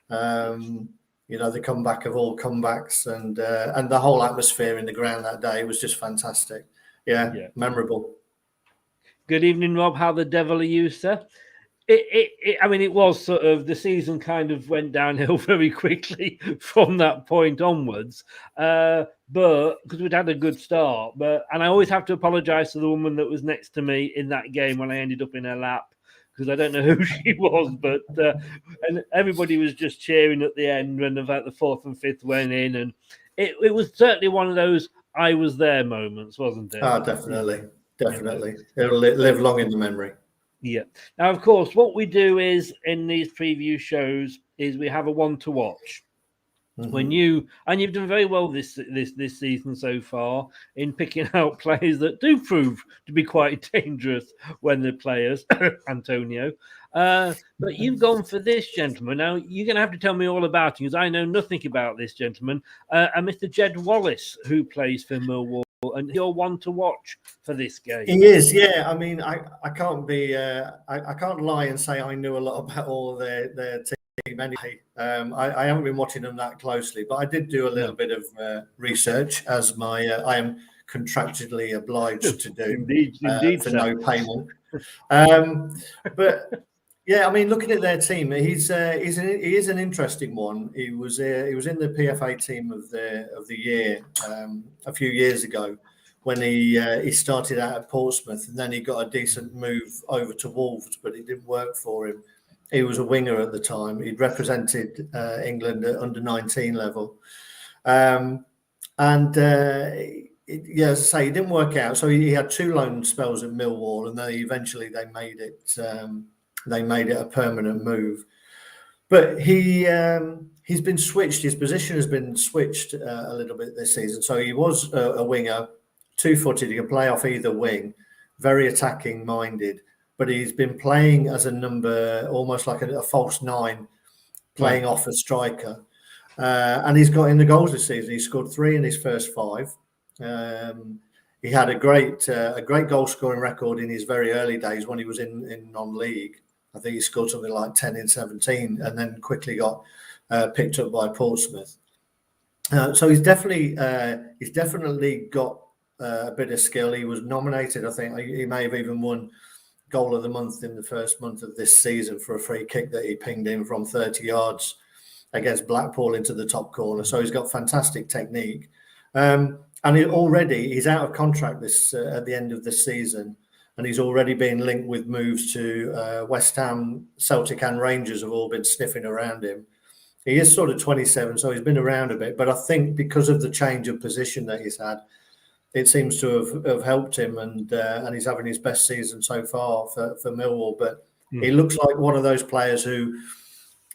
S9: The comeback of all comebacks, and the whole atmosphere in the ground that day was just fantastic. Yeah. Memorable.
S7: Good evening, Rob. How the devil are you, sir? It was sort of, the season kind of went downhill very quickly from that point onwards. But because we'd had a good start, and I always have to apologise to the woman that was next to me in that game when I ended up in her lap, because I don't know who she was, but and everybody was just cheering at the end when about the fourth and fifth went in, and it was certainly one of those I was there moments, wasn't it?
S9: Oh, definitely. It'll live long in the memory.
S7: Yeah. Now, of course, what we do is in these preview shows is we have a one to watch. When you've done very well this season so far in picking out players that do prove to be quite dangerous when they're players, Antonio. But you've gone for this gentleman. Now you're going to have to tell me all about him because I know nothing about this gentleman. And Mr. Jed Wallace, who plays for Millwall, and you're one to watch for this game.
S9: He is, yeah. I mean, I can't be, I can't lie and say I knew a lot about all of their team. Anyway, I haven't been watching them that closely, but I did do a little bit of research, as I am contractually obliged to do. Indeed, for no payment. But yeah, I mean, looking at their team, he is an interesting one. He was in the PFA team of the year a few years ago when he started out at Portsmouth, and then he got a decent move over to Wolves, but it didn't work for him. He was a winger at the time. He'd represented England at under-19 level. As I say, it didn't work out. So he had 2 loan spells at Millwall, and then eventually they made it a permanent move. But he's been switched. His position has been switched a little bit this season. So he was a winger, 2-footed. He can play off either wing, very attacking-minded. But he's been playing as a number, almost like a false 9, playing off a striker. And he's got in the goals this season. He scored 3 in his first 5. He had a great goal scoring record in his very early days when he was in non-league. I think he scored something like 10 in 17, and then quickly got picked up by Portsmouth. So he's definitely got a bit of skill. He was nominated. I think he may have even won goal of the month in the first month of this season for a free kick that he pinged in from 30 yards against Blackpool into the top corner. So he's got fantastic technique. And he's out of contract at the end of this season, and he's already been linked with moves to West Ham, Celtic and Rangers have all been sniffing around him. He is sort of 27, so he's been around a bit, but I think because of the change of position that he's had, it seems to have helped him, and he's having his best season so far for Millwall. But he looks like one of those players who,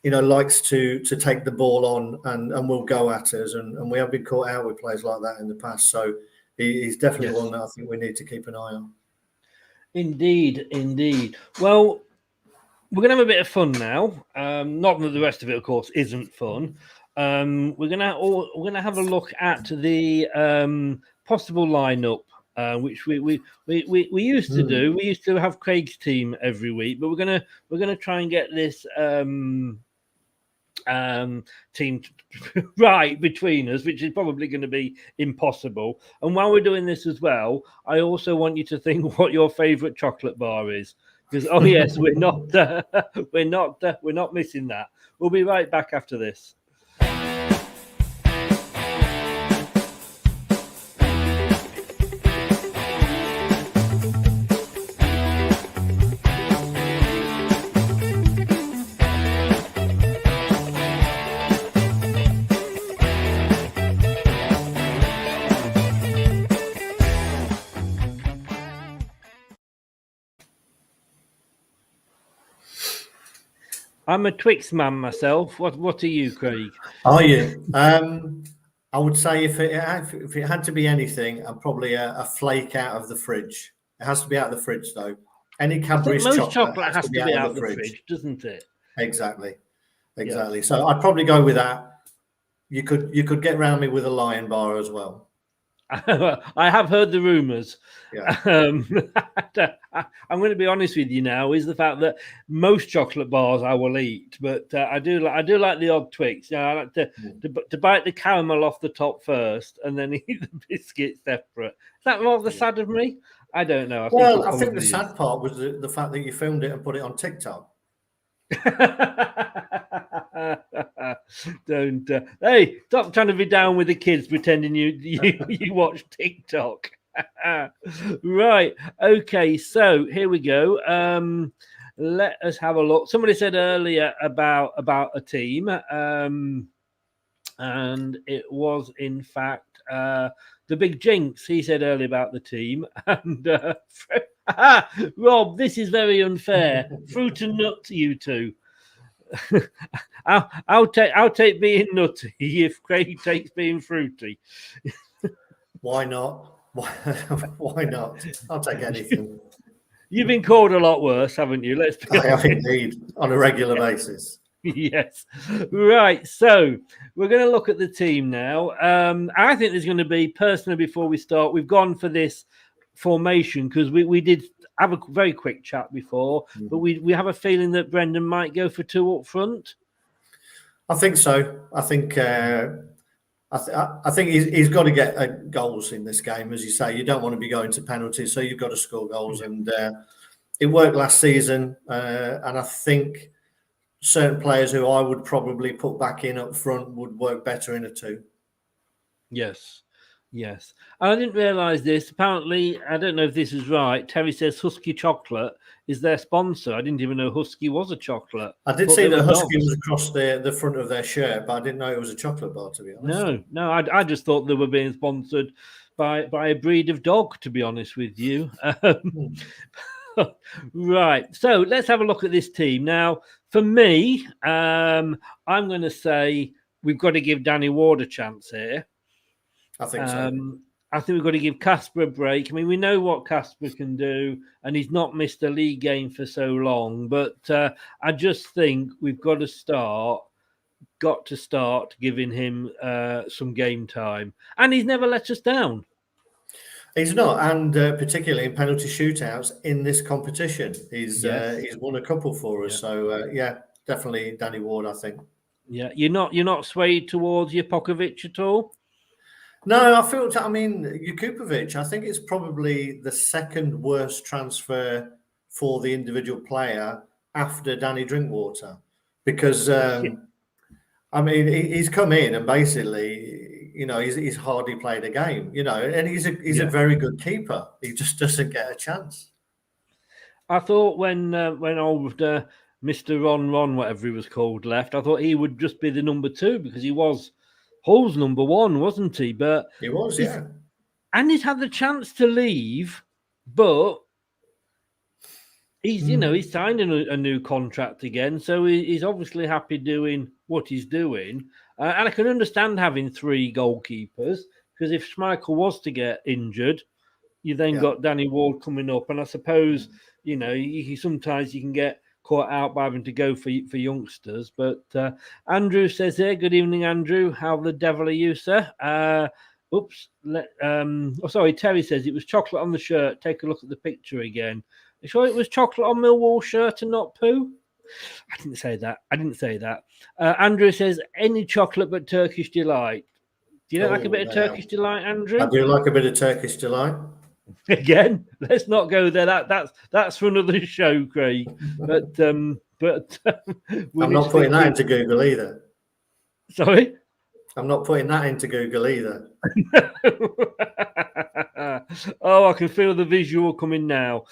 S9: likes to take the ball on and will go at us. And we have been caught out with players like that in the past. So he's definitely one that I think we need to keep an eye on.
S7: Indeed. Well, we're going to have a bit of fun now. Not that the rest of it, of course, isn't fun. We're going to have a look at the possible lineup, which we used to do. We used to have Craig's team every week, but we're gonna try and get this team right between us, which is probably going to be impossible. And while we're doing this as well, I also want you to think what your favourite chocolate bar is, because yes, we're not missing that. We'll be right back after this. I'm a Twix man myself. What are you, Craig?
S9: Are you? I would say if it had to be anything, I'm probably a flake out of the fridge. It has to be out of the fridge, though. Any Cadbury's
S7: chocolate has to be out of the fridge, doesn't it?
S9: Exactly.
S7: Yeah.
S9: So I'd probably go with that. You could get around me with a Lion bar as well.
S7: I have heard the rumours.
S9: Yeah.
S7: I'm going to be honest with you now. Is the fact that most chocolate bars I will eat, but I do like the odd Twix. I like to bite the caramel off the top first, and then eat the biscuit separate. Is that rather sad of me? I don't know.
S9: I think the sad part was the fact that you filmed it and put it on TikTok.
S7: Don't hey, stop trying to be down with the kids pretending you watch TikTok. Right, okay, so here we go. let us have a look. Somebody said earlier about a team, and it was in fact the Big Jinx. He said earlier about the team, and Rob, this is very unfair. Fruit and nut, you two. I'll take being nutty if Craig takes being fruity.
S9: Why not? Why not? I'll take anything.
S7: You've been called a lot worse, haven't you? Let's be honest.
S9: Indeed, on a regular basis.
S7: Yes. Right. So we're going to look at the team now. I think there's going to be, personally, before we start, we've gone for this formation because we did have a very quick chat before, but we have a feeling that Brendan might go for two up front.
S9: I think so. I think he's got to get goals in this game, as you say. You don't want to be going to penalties, so you've got to score goals, and it worked last season. And I think certain players who I would probably put back in up front would work better in a two.
S7: Yes. Yes. I didn't realise this. Apparently, I don't know if this is right. Terry says Husky Chocolate is their sponsor. I didn't even know Husky was a chocolate.
S9: I did see that Husky was across the front of their shirt, but I didn't know it was a chocolate bar, to be honest.
S7: No. I just thought they were being sponsored by a breed of dog, to be honest with you. Right. So let's have a look at this team. Now, for me, I'm going to say we've got to give Danny Ward a chance here.
S9: I think so.
S7: I think we've got to give Casper a break. I mean, we know what Casper can do, and he's not missed a league game for so long. But I just think we've got to start giving him some game time. And he's never let us down.
S9: He's not, and particularly in penalty shootouts in this competition, he's won a couple for us. Yeah. So definitely Danny Ward, I think.
S7: Yeah, you're not swayed towards Japokovic at all.
S9: No, I mean, Jakupovic, I think it's probably the second worst transfer for the individual player after Danny Drinkwater, because I mean, he's come in and basically, he's hardly played a game, and he's a very good keeper. He just doesn't get a chance.
S7: I thought when old Mr. Ron, whatever he was called, left, I thought he would just be the number two because he was Hull's number one, wasn't he? But
S9: he was, yeah.
S7: And he's had the chance to leave, but he's he's signed a new contract again, so he's obviously happy doing what he's doing. And I can understand having three goalkeepers because if Schmeichel was to get injured, you then got Danny Ward coming up, and I suppose sometimes you can get caught out by having to go for youngsters. But Andrew says here, good evening, Andrew. How the devil are you, sir? Terry says it was chocolate on the shirt. Take a look at the picture again. You sure it was chocolate on Millwall shirt and not poo? I didn't say that. Andrew says any chocolate but Turkish Delight. Do you like a bit of Turkish Delight, Andrew?
S9: I do like a bit of Turkish Delight.
S7: Again, let's not go there. That's for another show, Craig. But I'm
S9: not putting that into Google either.
S7: Sorry?
S9: I'm not putting that into Google either.
S7: Oh, I can feel the visual coming now.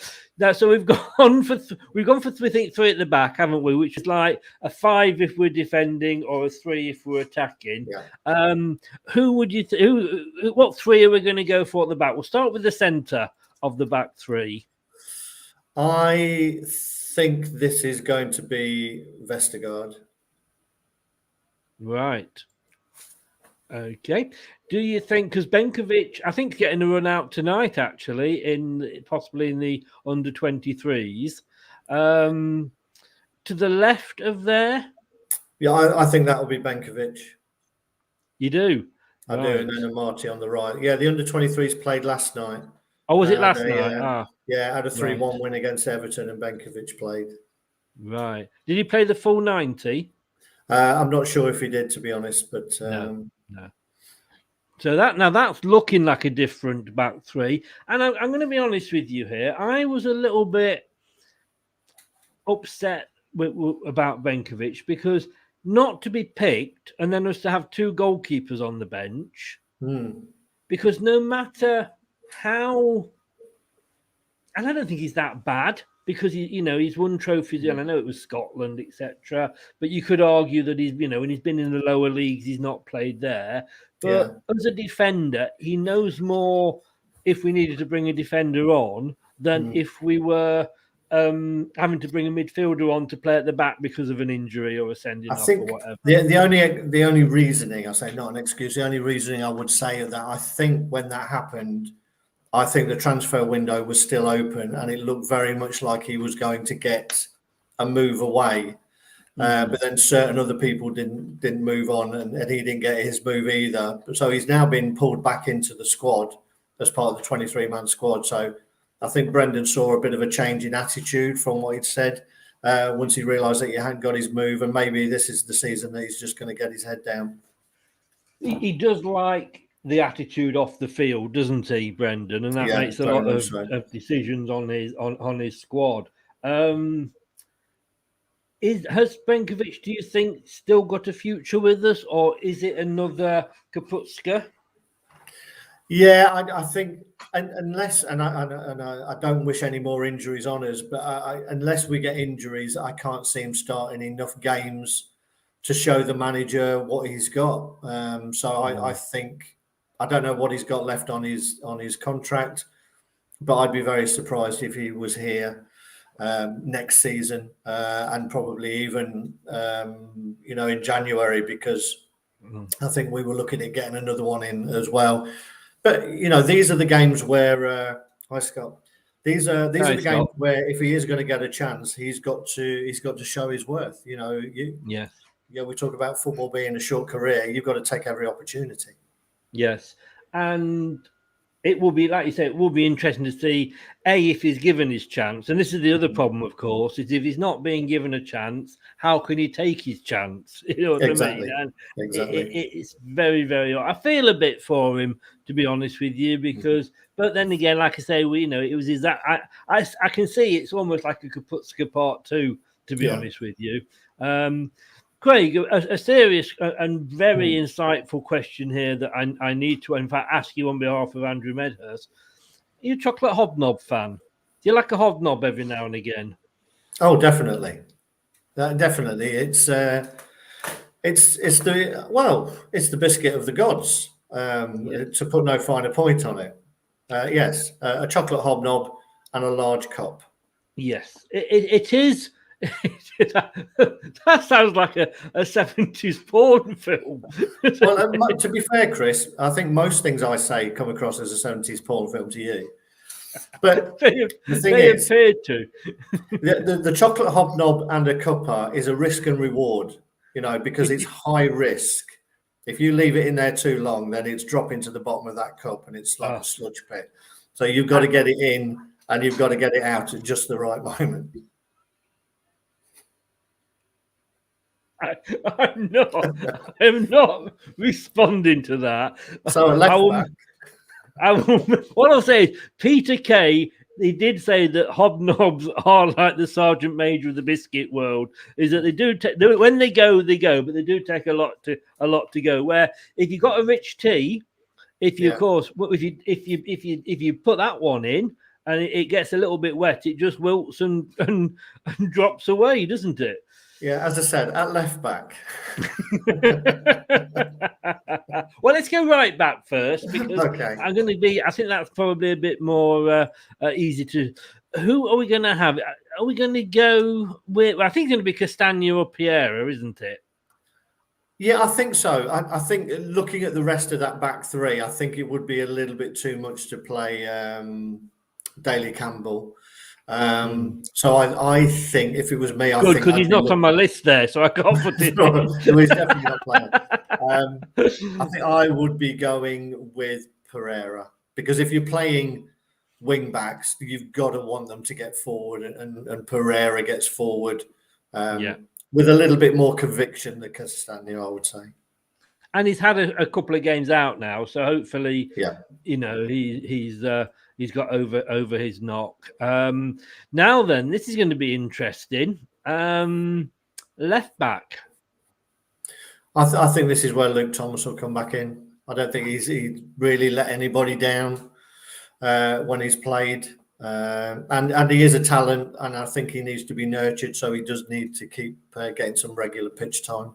S7: So we've gone for three at the back, haven't we? Which is like a 5 if we're defending, or a 3 if we're attacking. Yeah. Who would you? What 3 are we going to go for at the back? We'll start with the centre of the back 3.
S9: I think this is going to be Vestergaard.
S7: Right. Okay. Do you think, because Benkovic, I think, getting a run out tonight, actually, possibly in the under 23s, to the left of there?
S9: Yeah, I think that will be Benkovic.
S7: You do?
S9: I do, and then Marty on the right. Yeah, the under 23s played last night.
S7: Oh, was it last night?
S9: Yeah, had a 3-1 win against Everton, and Benkovic played.
S7: Right. Did he play the full 90?
S9: I'm not sure if he did, to be honest, but
S7: no. So that's looking like a different back 3. And I'm going to be honest with you here. I was a little bit upset about Benkovic because not to be picked and then us to have 2 goalkeepers on the bench. Because no matter how, and I don't think he's that bad, because he's won trophies, and I know it was Scotland, etc. But you could argue that when he's been in the lower leagues, he's not played there. But as a defender, he knows more if we needed to bring a defender on than if we were having to bring a midfielder on to play at the back because of an injury or a sending off or whatever.
S9: The only reasoning, I say not an excuse, the only reasoning I would say that I think when that happened, I think the transfer window was still open and it looked very much like he was going to get a move away. But then certain other people didn't move on and he didn't get his move either. So he's now been pulled back into the squad as part of the 23-man squad. So I think Brendan saw a bit of a change in attitude from what he'd said once he realised that he hadn't got his move, and maybe this is the season that he's just going to get his head down.
S7: He does like the attitude off the field, doesn't he, Brendan? And that makes a lot of decisions on his squad. Has Benkovic, do you think, still got a future with us, or is it another Kaputska?
S9: Yeah, I think unless, and I don't wish any more injuries on us, but unless we get injuries, I can't see him starting enough games to show the manager what he's got. I think, I don't know what he's got left on his contract, but I'd be very surprised if he was here next season and probably even in January, because I think we were looking at getting another one in as well. But these are the games where hi Scott. These are the games where if he is going to get a chance, he's got to show his worth. We talk about football being a short career. You've got to take every opportunity.
S7: Yes, and it will be, like you say, it will be interesting to see if he's given his chance. And this is the other problem, of course, is if he's not being given a chance, how can he take his chance? You know what I mean? And it's very, very. I feel a bit for him, to be honest with you, because. But then again, like I say, it was his. I can see it's almost like a Kaputska part 2, to be honest with you. Craig, a serious and very insightful question here that I need to, in fact, ask you on behalf of Andrew Medhurst. Are you a chocolate hobnob fan? Do you like a hobnob every now and again?
S9: Oh, definitely. Definitely. It's the biscuit of the gods, to put no finer point on it. Yes, a chocolate hobnob and a large cup.
S7: Yes, it is. That sounds like a 70s porn film.
S9: Well, to be fair, Chris, I think most things I say come across as a 70s porn film to you. But the thing is, the chocolate hobnob and a cuppa is a risk and reward, because it's high risk. If you leave it in there too long, then it's dropping to the bottom of that cup and it's like a sludge pit. So you've got to get it in and you've got to get it out at just the right moment.
S7: I'm not responding to that.
S9: So
S7: what I'll say is, Peter Kay, he did say that hobnobs are like the Sergeant Major of the biscuit world. Is that they do when they go, but they do take a lot to go. Where if you got a rich tea, if you put that one in and it gets a little bit wet, it just wilts and drops away, doesn't it?
S9: Yeah, as I said, at left back.
S7: Well, let's go right back first, because I think that's probably a bit more easy to. Who are we going to have? Are we going to go with? I think it's going to be Castagna or Piera, isn't it?
S9: Yeah, I think so. I think looking at the rest of that back three, I think it would be a little bit too much to play Daly Campbell. So I think if it was me, I think
S7: because he's not on my list there, so I can't put it.
S9: No, he's definitely not playing. I think I would be going with Pereira, because if you're playing wing backs, you've got to want them to get forward, and Pereira gets forward with a little bit more conviction than Castagna, I would say.
S7: And he's had a couple of games out now, so hopefully, he's got over his knock. Now then, this is going to be interesting. Left back.
S9: I think this is where Luke Thomas will come back in. I don't think he really let anybody down when he's played. And he is a talent, and I think he needs to be nurtured. So he does need to keep getting some regular pitch time.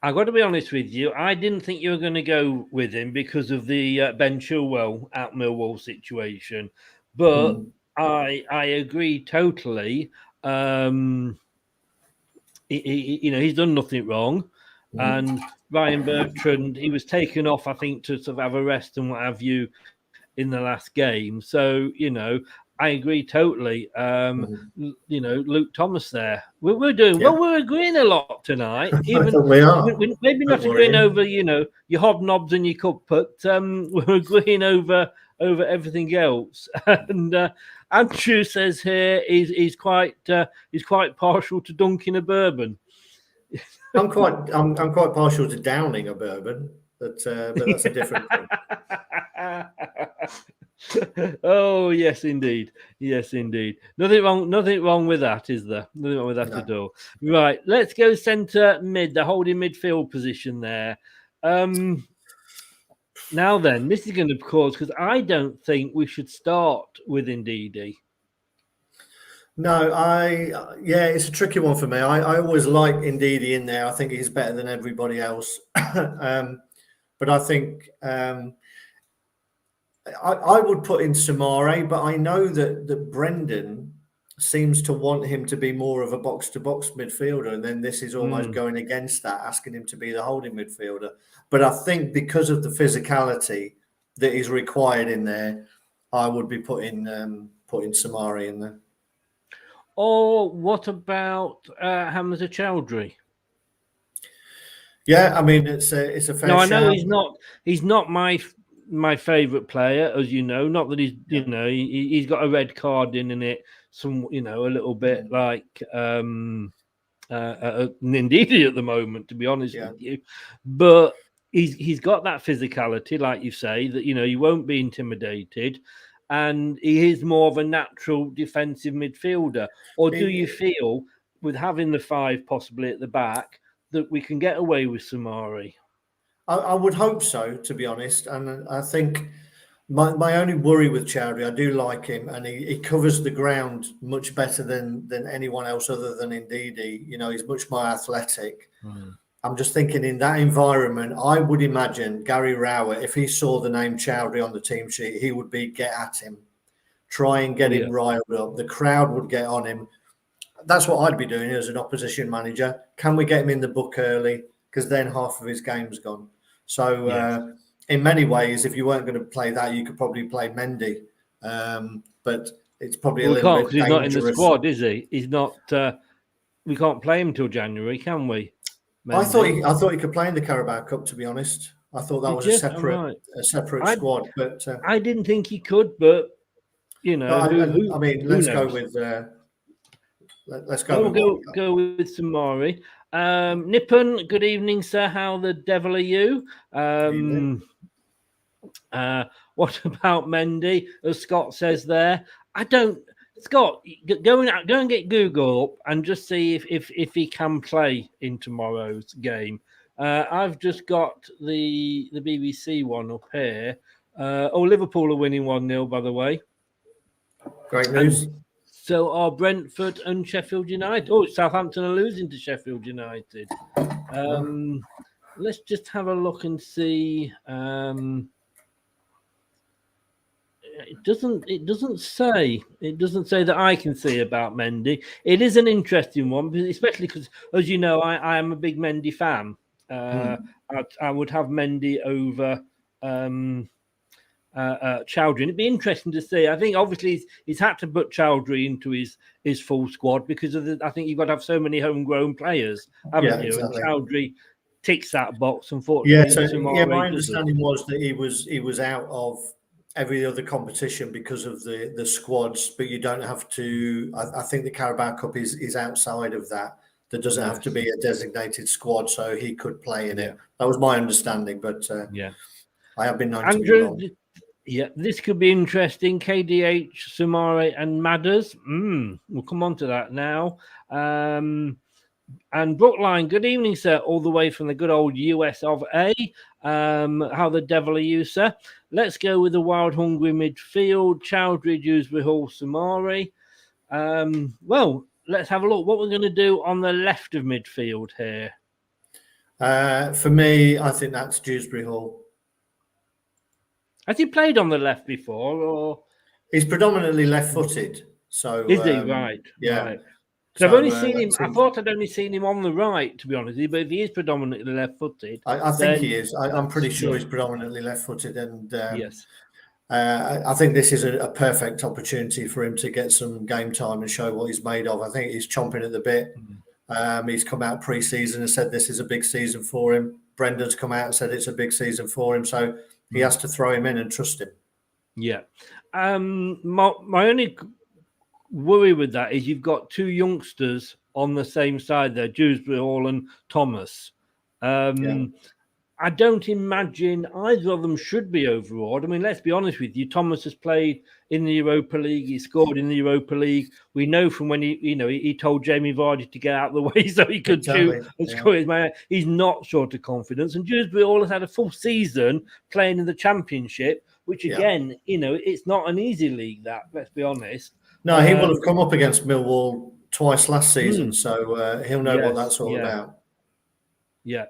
S7: I've got to be honest with you. I didn't think you were going to go with him because of the Ben Chilwell at Millwall situation, but I agree totally. He's done nothing wrong, and Ryan Bertrand, he was taken off, I think, to sort of have a rest and what have you in the last game. So I agree totally. Luke Thomas there. We're doing well. We're agreeing a lot tonight. Even
S9: we are.
S7: Maybe not agreeing over your hobnobs and your cup, but we're agreeing over everything else. And Andrew says here he's quite partial to dunking a bourbon.
S9: I'm quite partial to downing a bourbon, but that's a different thing.
S7: Oh yes, indeed. Nothing wrong with that, is there? Nothing wrong with that at all. Right, let's go centre mid, the holding midfield position there. Now then, this is going to cause, because I don't think we should start with Ndidi.
S9: No, it's a tricky one for me. I always like Ndidi in there. I think he's better than everybody else. But I think I would put in Samare, but I know that Brendan seems to want him to be more of a box-to-box midfielder, and then this is almost going against that, asking him to be the holding midfielder. But I think because of the physicality that is required in there, I would be putting Samare in there.
S7: Or what about Hamza Chowdhury?
S9: Yeah, I mean it's a fair.
S7: No, I know
S9: shout.
S7: he's not my favourite player, as you know. Not that he's got a red card in it. Some a little bit like Ndidi at the moment, to be honest with you. But he's got that physicality, like you say, that he won't be intimidated, and he is more of a natural defensive midfielder. Or do you feel, with having the five possibly at the back, that we can get away with Samari?
S9: I would hope so, to be honest. And I think my only worry with Chowdhury, I do like him, and he covers the ground much better than anyone else other than Ndidi. He's much more athletic. I'm just thinking in that environment, I would imagine Gary Rowett, if he saw the name Chowdhury on the team sheet, he would be get at him, try and get him riled up. The crowd would get on him. That's what I'd be doing as an opposition manager. Can we get him in the book early? Because then half of his game's gone. So in many ways, if you weren't going to play that, you could probably play Mendy. But it's probably a little bit dangerous.
S7: He's not in the squad, is he? He's not. We can't play him till January, can we?
S9: Mendy. I thought he could play in the Carabao Cup. To be honest, I thought that was a separate squad. But
S7: I didn't think he could. But
S9: let's go with. Let's go.
S7: We'll go with Samari. Nippon, good evening, sir. How the devil are you? What about Mendy? As Scott says there, Scott, go and get Google up and just see if he can play in tomorrow's game. I've just got the BBC one up here. Liverpool are winning 1-0, by the way.
S9: Great news.
S7: So are Brentford and Sheffield United. Oh, Southampton are losing to Sheffield United. Let's just have a look and see. It doesn't say that I can see about Mendy. It is an interesting one, especially because, as you know, I am a big Mendy fan. I would have Mendy over Chowdhury. It'd be interesting to see. I think obviously he's had to put Chowdhury into his full squad because of I think you've got to have so many homegrown players, haven't you? Exactly. And Chowdhury ticks that box, unfortunately.
S9: My understanding was that he was out of every other competition because of the squads, but you don't have to. I think the Carabao Cup is outside of that. There doesn't have to be a designated squad, so he could play in it. That was my understanding, but I have been known to be wrong.
S7: Yeah, this could be interesting. KDH, Samare, and Madders. We'll come on to that now. And Brookline, good evening, sir, all the way from the good old US of A. How the devil are you, sir? Let's go with the wild, hungry midfield. Chowdhury, Dewsbury Hall, Samari. Well, let's have a look. What we're going to do on the left of midfield here.
S9: For me, I think that's Dewsbury Hall.
S7: Has he played on the left before, or
S9: he's predominantly left-footed? So
S7: is he right?
S9: Yeah.
S7: Right. So I've only seen him. I thought I'd only seen him on the right, to be honest with you. But if he is predominantly left-footed,
S9: I think he is. I'm pretty sure he's predominantly left-footed, and
S7: yes.
S9: I think this is a perfect opportunity for him to get some game time and show what he's made of. I think he's chomping at the bit. He's come out pre-season and said this is a big season for him. Brendan's come out and said it's a big season for him. So he has to throw him in and trust him.
S7: Yeah. My only worry with that is you've got two youngsters on the same side there, Dewsbury Hall and Thomas. I don't imagine either of them should be overawed. I mean, let's be honest with you. Thomas has played in the Europa League. He scored in the Europa League. We know from when he told Jamie Vardy to get out of the way so he could shoot and score his man. He's not short of confidence. And Dewsbury Hall has had a full season playing in the Championship, which again, it's not an easy league. That, let's be honest.
S9: No, he will have come up against Millwall twice last season, so he'll know what that's all about.
S7: Yeah.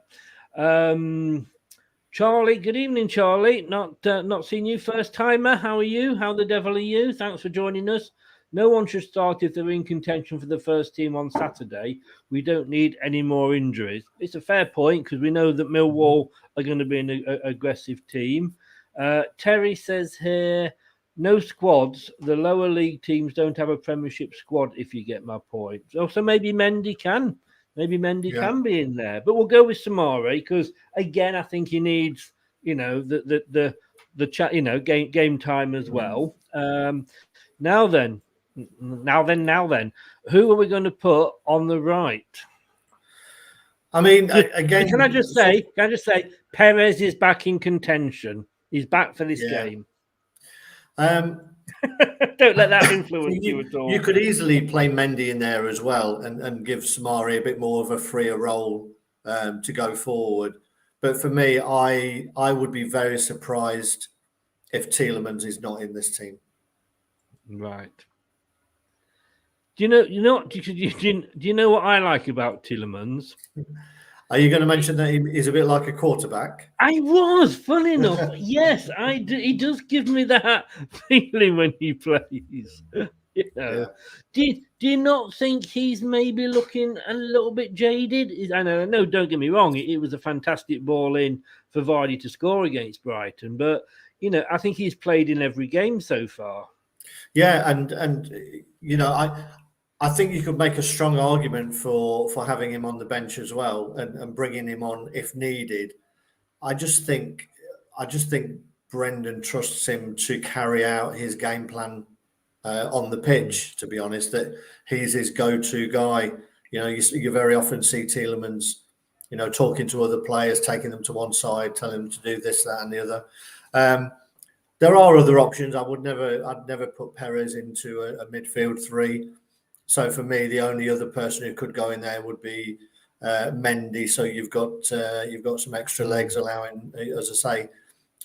S7: Charlie, good evening, Charlie. Not seen you, first timer. How are you? How the devil are you? Thanks for joining us. No one should start if they're in contention for the first team on Saturday. We don't need any more injuries. It's a fair point because we know that Millwall are going to be an aggressive team. Terry says here, no squads. The lower league teams don't have a Premiership squad, if you get my point. So maybe Mendy can. Maybe Mendy can be in there. But we'll go with Samari because, again, I think he needs, the chat, game time as well. Now then, who are we going to put on the right?
S9: I mean, again,
S7: can I just say, Perez is back in contention. He's back for this game. Don't let that influence you at all.
S9: You could easily play Mendy in there as well and give Samari a bit more of a freer role to go forward. But for me, I would be very surprised if Tielemans is not in this team.
S7: Right. Do you know what I like about Tielemans?
S9: Are you going to mention that he's a bit like a quarterback?
S7: I was, funny enough. Yes, I do. He does give me that feeling when he plays. Do you not think he's maybe looking a little bit jaded? I know, don't get me wrong. It was a fantastic ball in for Vardy to score against Brighton. But, I think he's played in every game so far.
S9: Yeah, and I think you could make a strong argument for having him on the bench as well and bringing him on if needed. I just think Brendan trusts him to carry out his game plan on the pitch. To be honest, that he's his go-to guy. You very often see Tielemans, talking to other players, taking them to one side, telling them to do this, that, and the other. There are other options. I'd never put Perez into a midfield three. So for me, the only other person who could go in there would be Mendy. So you've got some extra legs, allowing, as I say,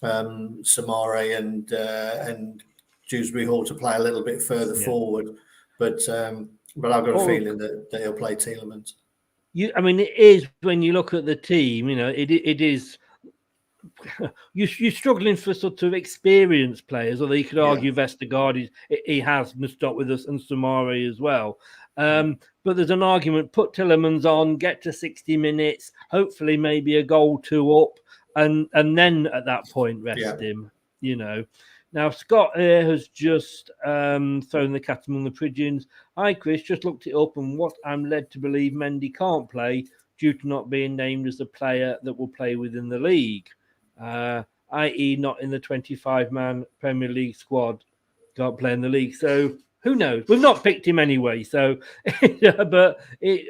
S9: Samari and Dewsbury Hall to play a little bit further forward. But I've got a feeling that he'll play Tielemans.
S7: It is when you look at the team. It is. You're struggling for sort of experienced players, although you could argue Vestergaard he has must up with us and Samari as well. But there's an argument: put Tielemans on, get to 60 minutes, hopefully maybe a goal two up, and then at that point rest him. Now Scott here has just thrown the cat among the pigeons. Hi Chris, just looked it up, and what I'm led to believe Mendy can't play due to not being named as the player that will play within the league. I.e. not in the 25-man Premier League squad, can't play in the league. So who knows? We've not picked him anyway. So, but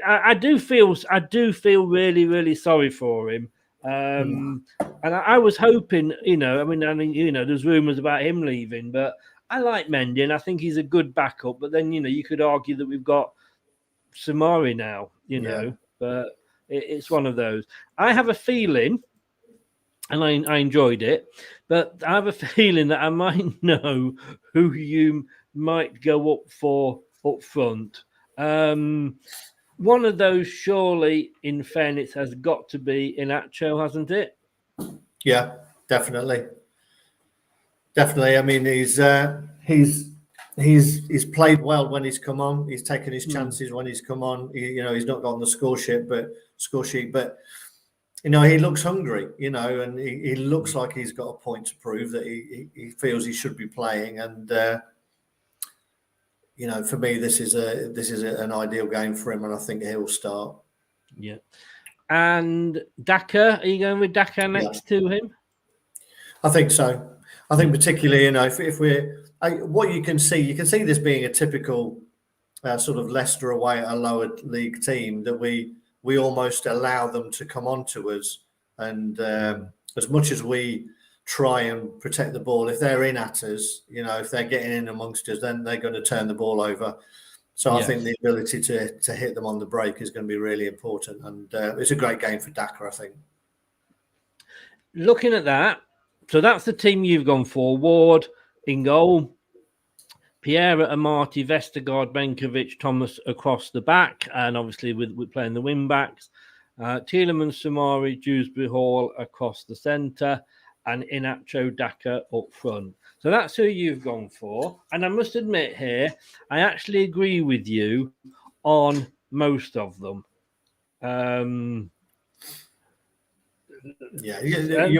S7: I do feel really, really sorry for him. And I was hoping, there's rumours about him leaving, but I like Mendy and I think he's a good backup. But then, you could argue that we've got Samari now, but it's one of those. I have a feeling and I enjoyed it. But I have a feeling that I might know who you might go up for up front. One of those, surely, in fairness, has got to be Inacho, hasn't it?
S9: Yeah, definitely. I mean, he's played well when he's come on. He's taken his chances when he's come on. He's not got on the score sheet, but he looks hungry. And he looks like he's got a point to prove that he feels he should be playing. And for me, this is an ideal game for him, and I think he'll start.
S7: Yeah. And Daka, are you going with Daka next to him?
S9: I think so. I think particularly, if we're what you can see this being a typical sort of Leicester away at a lower league team, that we almost allow them to come on to us, and as much as we try and protect the ball, if they're in at us, if they're getting in amongst us, then they're going to turn the ball over. So I think the ability to hit them on the break is going to be really important, and it's a great game for Daka, I think.
S7: Looking at that, so that's the team you've gone for. Ward in goal, Piera, Amati, Vestergaard, Benkovic, Thomas across the back, and obviously with playing the wing backs. Tielemans, Samari, Dewsbury Hall across the centre, and Inacho, Daka up front. So that's who you've gone for. And I must admit here, I actually agree with you on most of them.
S9: You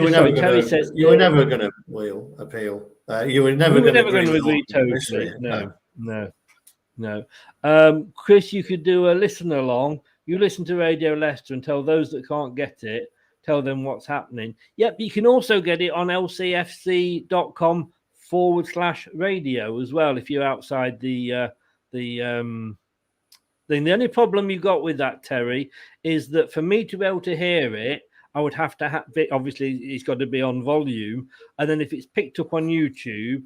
S9: were never going to appeal. You were never going to
S7: agree totally. No. Chris, you could do a listen along. You listen to Radio Leicester and tell those that can't get it, tell them what's happening. Yep, you can also get it on lcfc.com/radio as well if you're outside the thing. The only problem you got with that, Terry, is that for me to be able to hear it, I would have to obviously it's got to be on volume, and then if it's picked up on YouTube,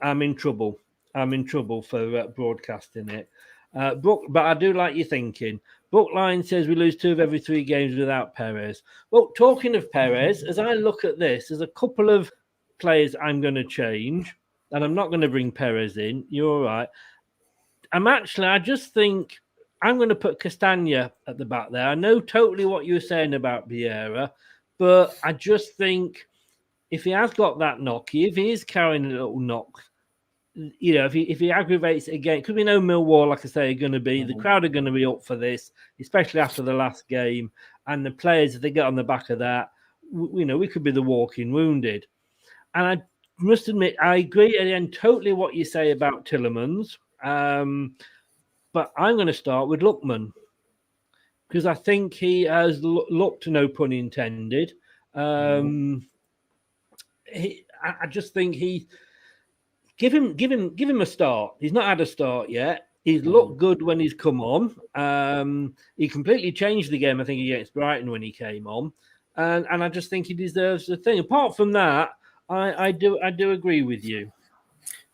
S7: I'm in trouble. For broadcasting it. But I do like your thinking. Brookline says we lose 2 of every 3 games without Perez. Well, talking of Perez, as I look at this, there's a couple of players I'm going to change, and I'm not going to bring Perez in. You're all right. I just think I'm going to put Castagna at the back there. I know totally what you were saying about Vieira, but I just think if he has got that knocky, if he is carrying a little knock, if he aggravates it again, because we know Millwall, like I say, are going to be, the crowd are going to be up for this, especially after the last game. And the players, if they get on the back of that, we could be the walking wounded. And I must admit, I agree again totally what you say about Tielemans. But I'm going to start with Lookman because I think he has looked, no pun intended. I just think give him a start. He's not had a start yet. He's looked good when he's come on. He completely changed the game, I think, against Brighton when he came on, and I just think he deserves the thing. Apart from that, I do agree with you.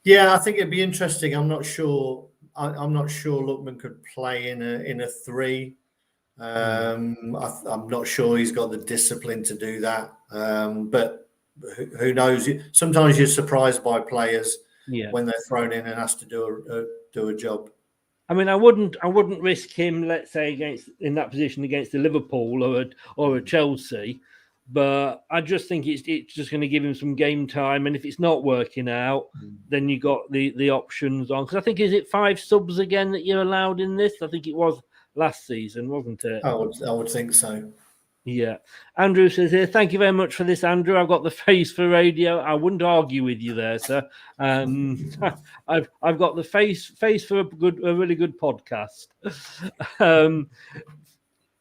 S9: Yeah, I think it'd be interesting. I'm not sure Lookman could play in a 3. I'm not sure he's got the discipline to do that. But who knows? Sometimes you're surprised by players when they're thrown in and asked to do a job.
S7: I mean, I wouldn't risk him, let's say, in that position against a Liverpool or a Chelsea. But I just think it's just going to give him some game time, and if it's not working out, then you got the options on. Because I think, is it 5 subs again that you're allowed in this? I think it was last season, wasn't it?
S9: I would think so.
S7: Yeah. Andrew says here, thank you very much for this, Andrew. I've got the face for radio. I wouldn't argue with you there, sir. I've got the face for a really good podcast.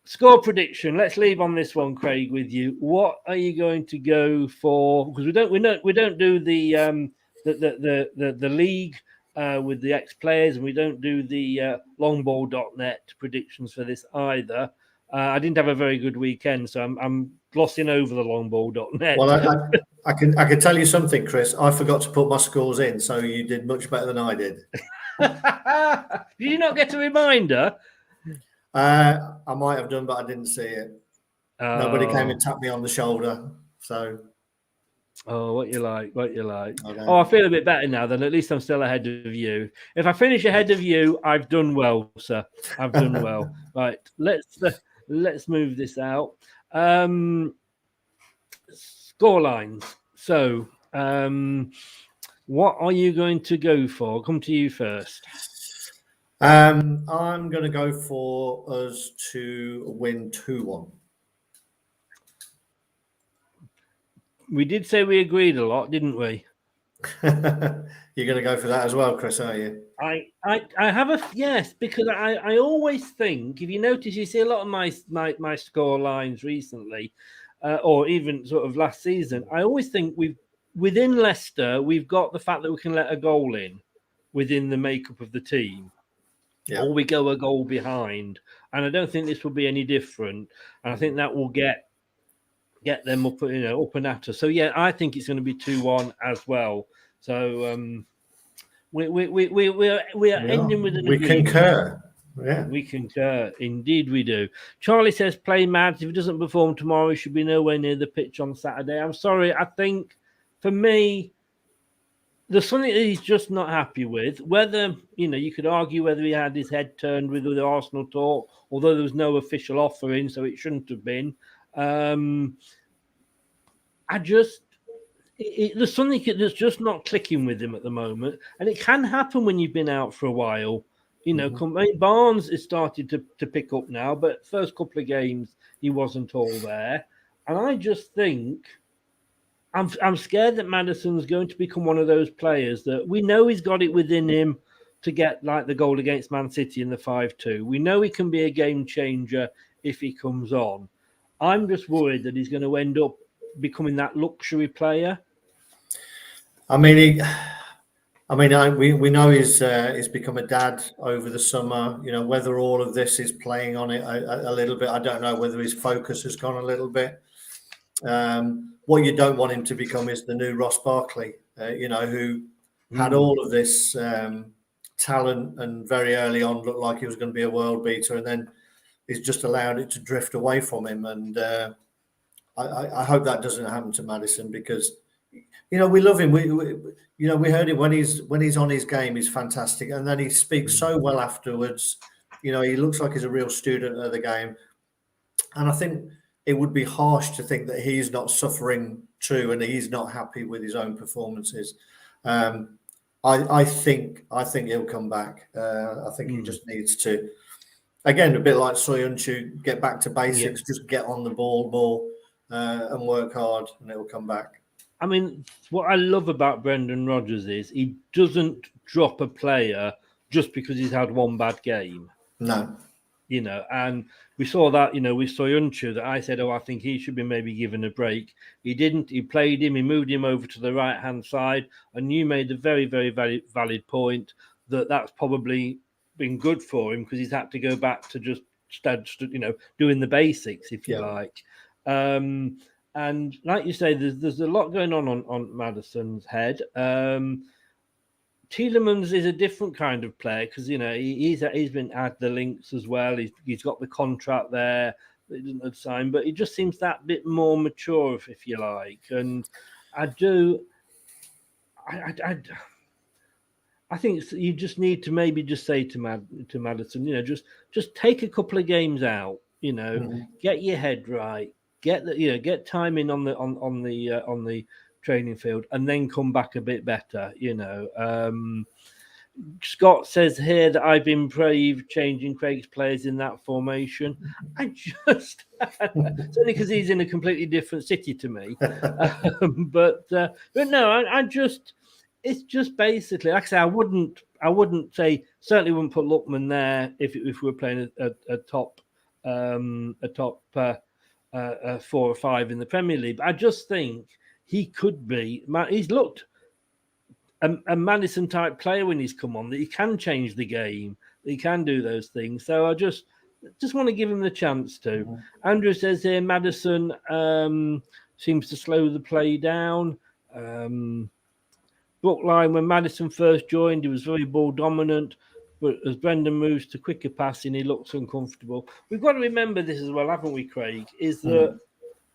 S7: Score prediction. Let's leave on this one, Craig, with you. What are you going to go for? Because we don't do the league with the ex-players, and we don't do the longball.net predictions for this either. I didn't have a very good weekend, so I'm glossing over the longball.net.
S9: Well, I can tell you something, Chris. I forgot to put my scores in, so you did much better than I did.
S7: Did you not get a reminder?
S9: I might have done, but I didn't see it. Nobody came and tapped me on the shoulder. So,
S7: oh, what you like.
S9: I
S7: I feel a bit better now. Then at least I'm still ahead of you. If I finish ahead of you, I've done well, sir. I've done well. Right, let's move this out. Score lines. So, what are you going to go for? I'll come to you first.
S9: I'm going to go for us to win 2-1.
S7: We did say we agreed a lot, didn't we?
S9: You're going to go for that as well, Chris, are you?
S7: I have a yes, because I always think, if you notice, you see a lot of my score lines recently, or even sort of last season. I always think within Leicester we've got the fact that we can let a goal in within the makeup of the team, or we go a goal behind, and I don't think this will be any different. And I think that will get them up, up and at us. So yeah, I think it's going to be 2-1 as well. So we are ending with an agreement.
S9: Concur. Yeah,
S7: we concur. Indeed, we do. Charlie says, "Play Mads. If he doesn't perform tomorrow, he should be nowhere near the pitch on Saturday." I'm sorry. I think for me, there's something that he's just not happy with. Whether you could argue whether he had his head turned with the Arsenal talk, although there was no official offer in, so it shouldn't have been. There's something that's just not clicking with him at the moment, and it can happen when you've been out for a while. Barnes has started to pick up now, but first couple of games he wasn't all there, and I just think I'm scared that Maddison's going to become one of those players that we know he's got it within him to get like the goal against Man City in the 5-2. We know he can be a game changer if he comes on. I'm just worried that he's going to end up becoming that luxury player.
S9: we know he's become a dad over the summer. Whether all of this is playing on it a little bit, I don't know. Whether his focus has gone a little bit. What you don't want him to become is the new Ross Barkley, who had all of this talent and very early on looked like he was going to be a world beater, and then he's just allowed it to drift away from him. And I hope that doesn't happen to Maddison, because we love him. We heard him when he's on his game, he's fantastic, and then he speaks so well afterwards. He looks like he's a real student of the game, and I think it would be harsh to think that he's not suffering too, and he's not happy with his own performances. I think he'll come back. I think he just needs to, again, a bit like Soyuncu, get back to basics, just get on the ball more and work hard, and it'll come back.
S7: I mean, what I love about Brendan Rodgers is he doesn't drop a player just because he's had one bad game.
S9: No.
S7: And we saw that, with Soyuncu, that I said, I think he should be maybe given a break. He didn't. He played him. He moved him over to the right-hand side. And you made a very, very valid point that that's probably been good for him, because he's had to go back to just, doing the basics, if you like. And like you say, there's a lot going on Maddison's head. Tielemans is a different kind of player, because he's been at the links as well. He's got the contract there that he didn't have signed, but he just seems that bit more mature, if you like. And I think you just need to maybe just say to Maddison, just take a couple of games out. Get your head right. Get time in on the training field, and then come back a bit better. Scott says here that I've been brave changing Craig's players in that formation. I just it's only because he's in a completely different city to me. But no, I just, it's just basically, like I say, I wouldn't say, certainly wouldn't put Lookman there if we were playing a top 4 or 5 in the Premier League. But I just think he could be. He's looked a Maddison type player when he's come on, that he can change the game, that he can do those things. So I just want to give him the chance to. Mm-hmm. Andrew says here, Maddison seems to slow the play down. Brookline, when Maddison first joined, he was very ball dominant, but as Brendan moves to quicker passing, he looks uncomfortable. We've got to remember this as well, haven't we, Craig? Is that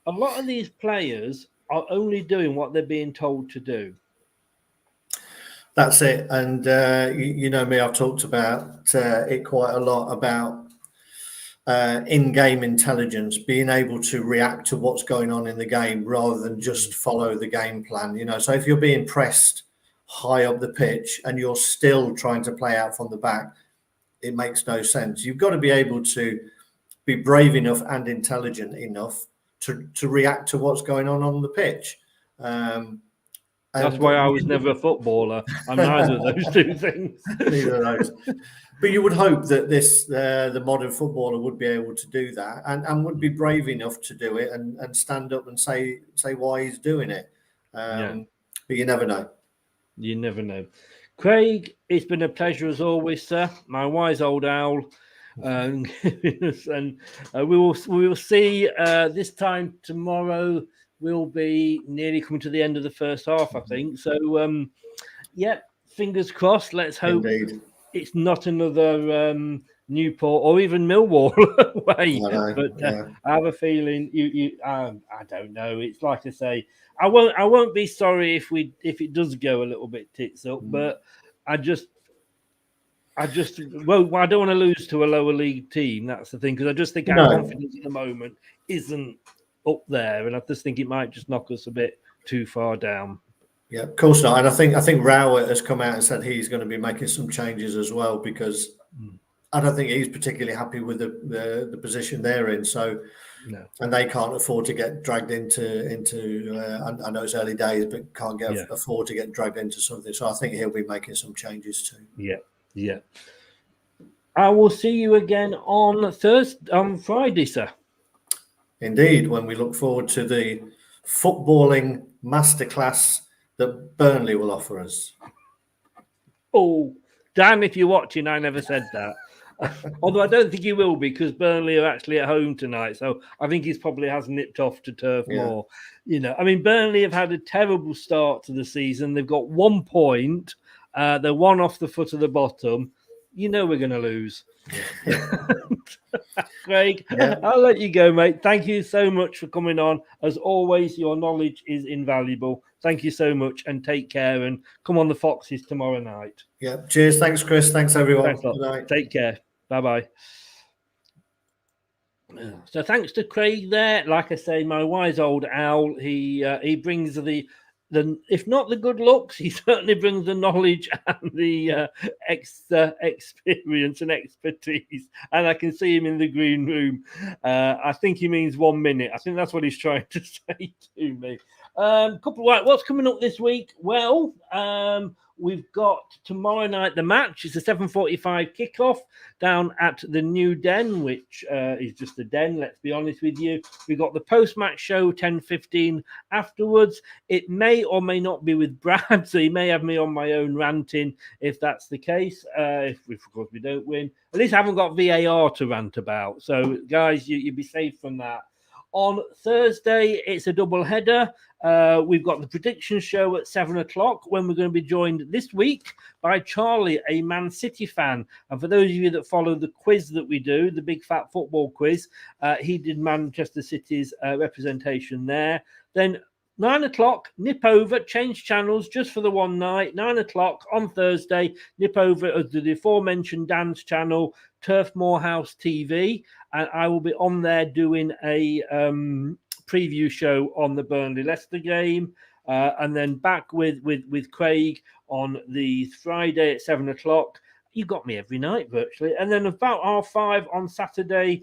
S7: a lot of these players are only doing what they're being told to do.
S9: That's it. And you know me, I've talked about it quite a lot, about in-game intelligence, being able to react to what's going on in the game rather than just follow the game plan. You know, so if you're being pressed high up the pitch and you're still trying to play out from the back, it makes no sense. You've got to be able to be brave enough and intelligent enough to react to what's going on the pitch.
S7: That's why I was never a footballer. I'm neither of those two things.
S9: Neither of those. But you would hope that the modern footballer would be able to do that and would be brave enough to do it and stand up and say why he's doing it. But you never know. You
S7: never know. Craig, it's been a pleasure as always, sir. My wise old owl. And we will see this time tomorrow. We'll be nearly coming to the end of the first half, I think. So, fingers crossed. Let's hope it's not another Newport or even Millwall way. I have a feeling I don't know. It's like I say, I won't be sorry if it does go a little bit tits up, but I don't want to lose to a lower league team. That's the thing, because I just think our confidence at the moment isn't up there, and I just think it might just knock us a bit too far down.
S9: Yeah, of course not. And I think Rowett has come out and said he's going to be making some changes as well, because I don't think he's particularly happy with the position they're in. So, and they can't afford to get dragged into. I know it's early days, but can't afford to get dragged into something. So I think he'll be making some changes too.
S7: Yeah. I will see you again on Friday, sir.
S9: Indeed, when we look forward to the footballing masterclass that Burnley will offer us.
S7: Oh, Dan, if you're watching, I never said that. Although I don't think he will, because Burnley are actually at home tonight. So I think he's probably has nipped off to Turf Moor. You know, I mean, Burnley have had a terrible start to the season. They've got 1 point. They're one off the foot of the bottom. You know we're going to lose. Craig, I'll let you go, mate. Thank you so much for coming on. As always, your knowledge is invaluable. Thank you so much, and take care, and come on the Foxes tomorrow night.
S9: Yeah, cheers. Thanks, Chris. Thanks, everyone.
S7: Thanks a lot. Good night. Take care. Bye-bye. So thanks to Craig there. Like I say, my wise old owl, he brings the if not the good looks, he certainly brings the knowledge and the experience and expertise. And I can see him in the green room. I think he means 1 minute. I think that's what he's trying to say to me. What's coming up this week? Well, we've got tomorrow night the match. It's a 7:45 kickoff down at the New Den, which is just a den, let's be honest with you. We've got the post-match show 10:15 afterwards. It may or may not be with Brad, so he may have me on my own ranting if that's the case. If of course we don't win. At least I haven't got VAR to rant about. So guys, you'd be safe from that. On Thursday, it's a double header. We've got the prediction show at 7:00 when we're going to be joined this week by Charlie, a Man City fan. And for those of you that follow the quiz that we do, the Big Fat Football Quiz, he did Manchester City's representation there. Then 9:00, nip over, change channels just for the one night. 9:00 on Thursday, nip over to the aforementioned Dan's channel, Turf Moorhouse TV, and I will be on there doing a preview show on the Burnley Leicester game, and then back with Craig on the Friday at 7:00. You got me every night virtually, and then about 5:30 on Saturday,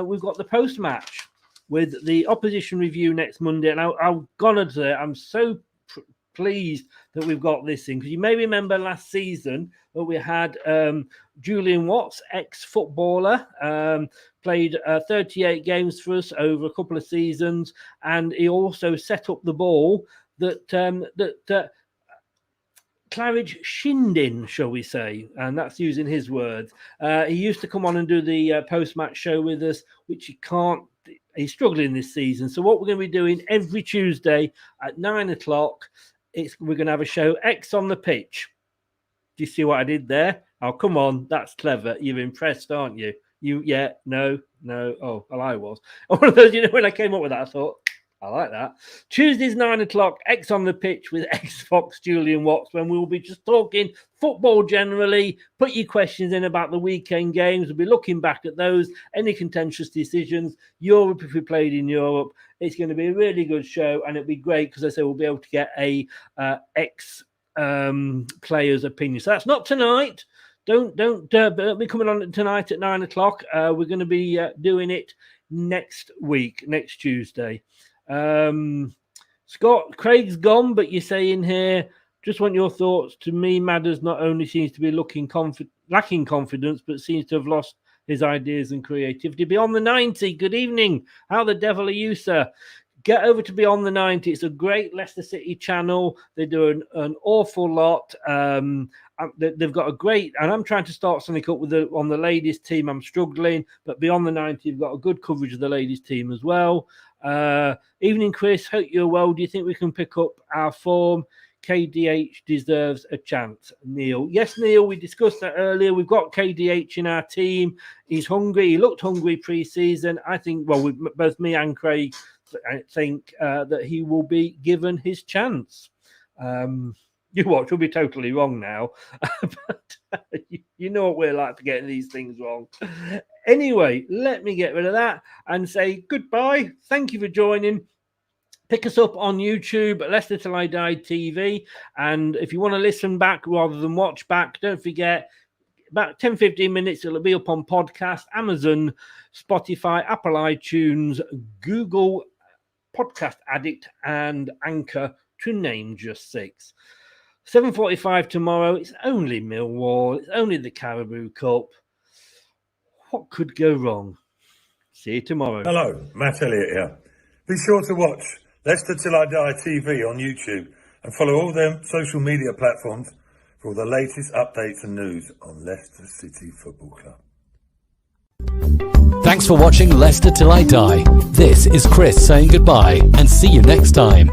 S7: we've got the post match with the opposition review next Monday. And I'm gonna say I'm so pleased that we've got this in, because you may remember last season that we had Julian Watts, ex-footballer, played 38 games for us over a couple of seasons, and he also set up the ball that Claridge shinned in, shall we say, and that's using his words. He used to come on and do the post-match show with us, which he can't. He's struggling this season. So what we're going to be doing every Tuesday at 9:00, we're going to have a show X on the pitch. Do you see what I did there? Oh, come on. That's clever. You're impressed, aren't you? No. Oh, well, I was. One of those, when I came up with that, I thought, I like that. Tuesdays, 9 o'clock, X on the pitch with X-Fox Julian Watts, when we will be just talking football generally. Put your questions in about the weekend games. We'll be looking back at those, any contentious decisions, Europe if we played in Europe. It's going to be a really good show, and it'll be great because I say we'll be able to get a ex-player's opinion. So that's not tonight. Don't be coming on tonight at 9 o'clock. We're going to be doing it next week, next Tuesday. Scott, Craig's gone, but you say in here, just want your thoughts. To me, Madders not only seems to be lacking confidence, but seems to have lost his ideas and creativity. Beyond the 90, good evening. How the devil are you, sir? Get over to Beyond the 90. It's a great Leicester City channel. They do an awful lot. They've got a great, and I'm trying to start something up on the ladies' team. I'm struggling, but Beyond the 90, you've got a good coverage of the ladies' team as well. Evening, Chris. Hope you're well. Do you think we can pick up our form? KDH deserves a chance. Neil. Yes, Neil, we discussed that earlier. We've got KDH in our team. He's hungry. He looked hungry pre-season. I think, well, both me and Craig think that he will be given his chance. You watch, we'll be totally wrong now. But you know what we're like for getting these things wrong. Anyway, let me get rid of that and say goodbye. Thank you for joining. Pick us up on YouTube, Leicester Till I Die TV. And if you want to listen back rather than watch back, don't forget, about 10-15 minutes, it'll be up on podcast, Amazon, Spotify, Apple iTunes, Google Podcast Addict, and Anchor, to name just 6. 7:45 tomorrow. It's only Millwall. It's only the Carabao Cup. What could go wrong? See you tomorrow.
S10: Hello, Matt Elliott here. Be sure to watch Leicester Till I Die TV on YouTube and follow all their social media platforms for all the latest updates and news on Leicester City Football Club.
S3: Thanks for watching Leicester Till I Die. This is Chris saying goodbye and see you next time.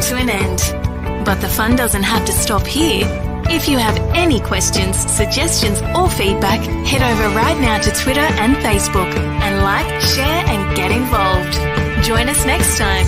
S11: To an end. But the fun doesn't have to stop here. If you have any questions, suggestions, or feedback, head over right now to Twitter and Facebook and like, share, and get involved. Join us next time.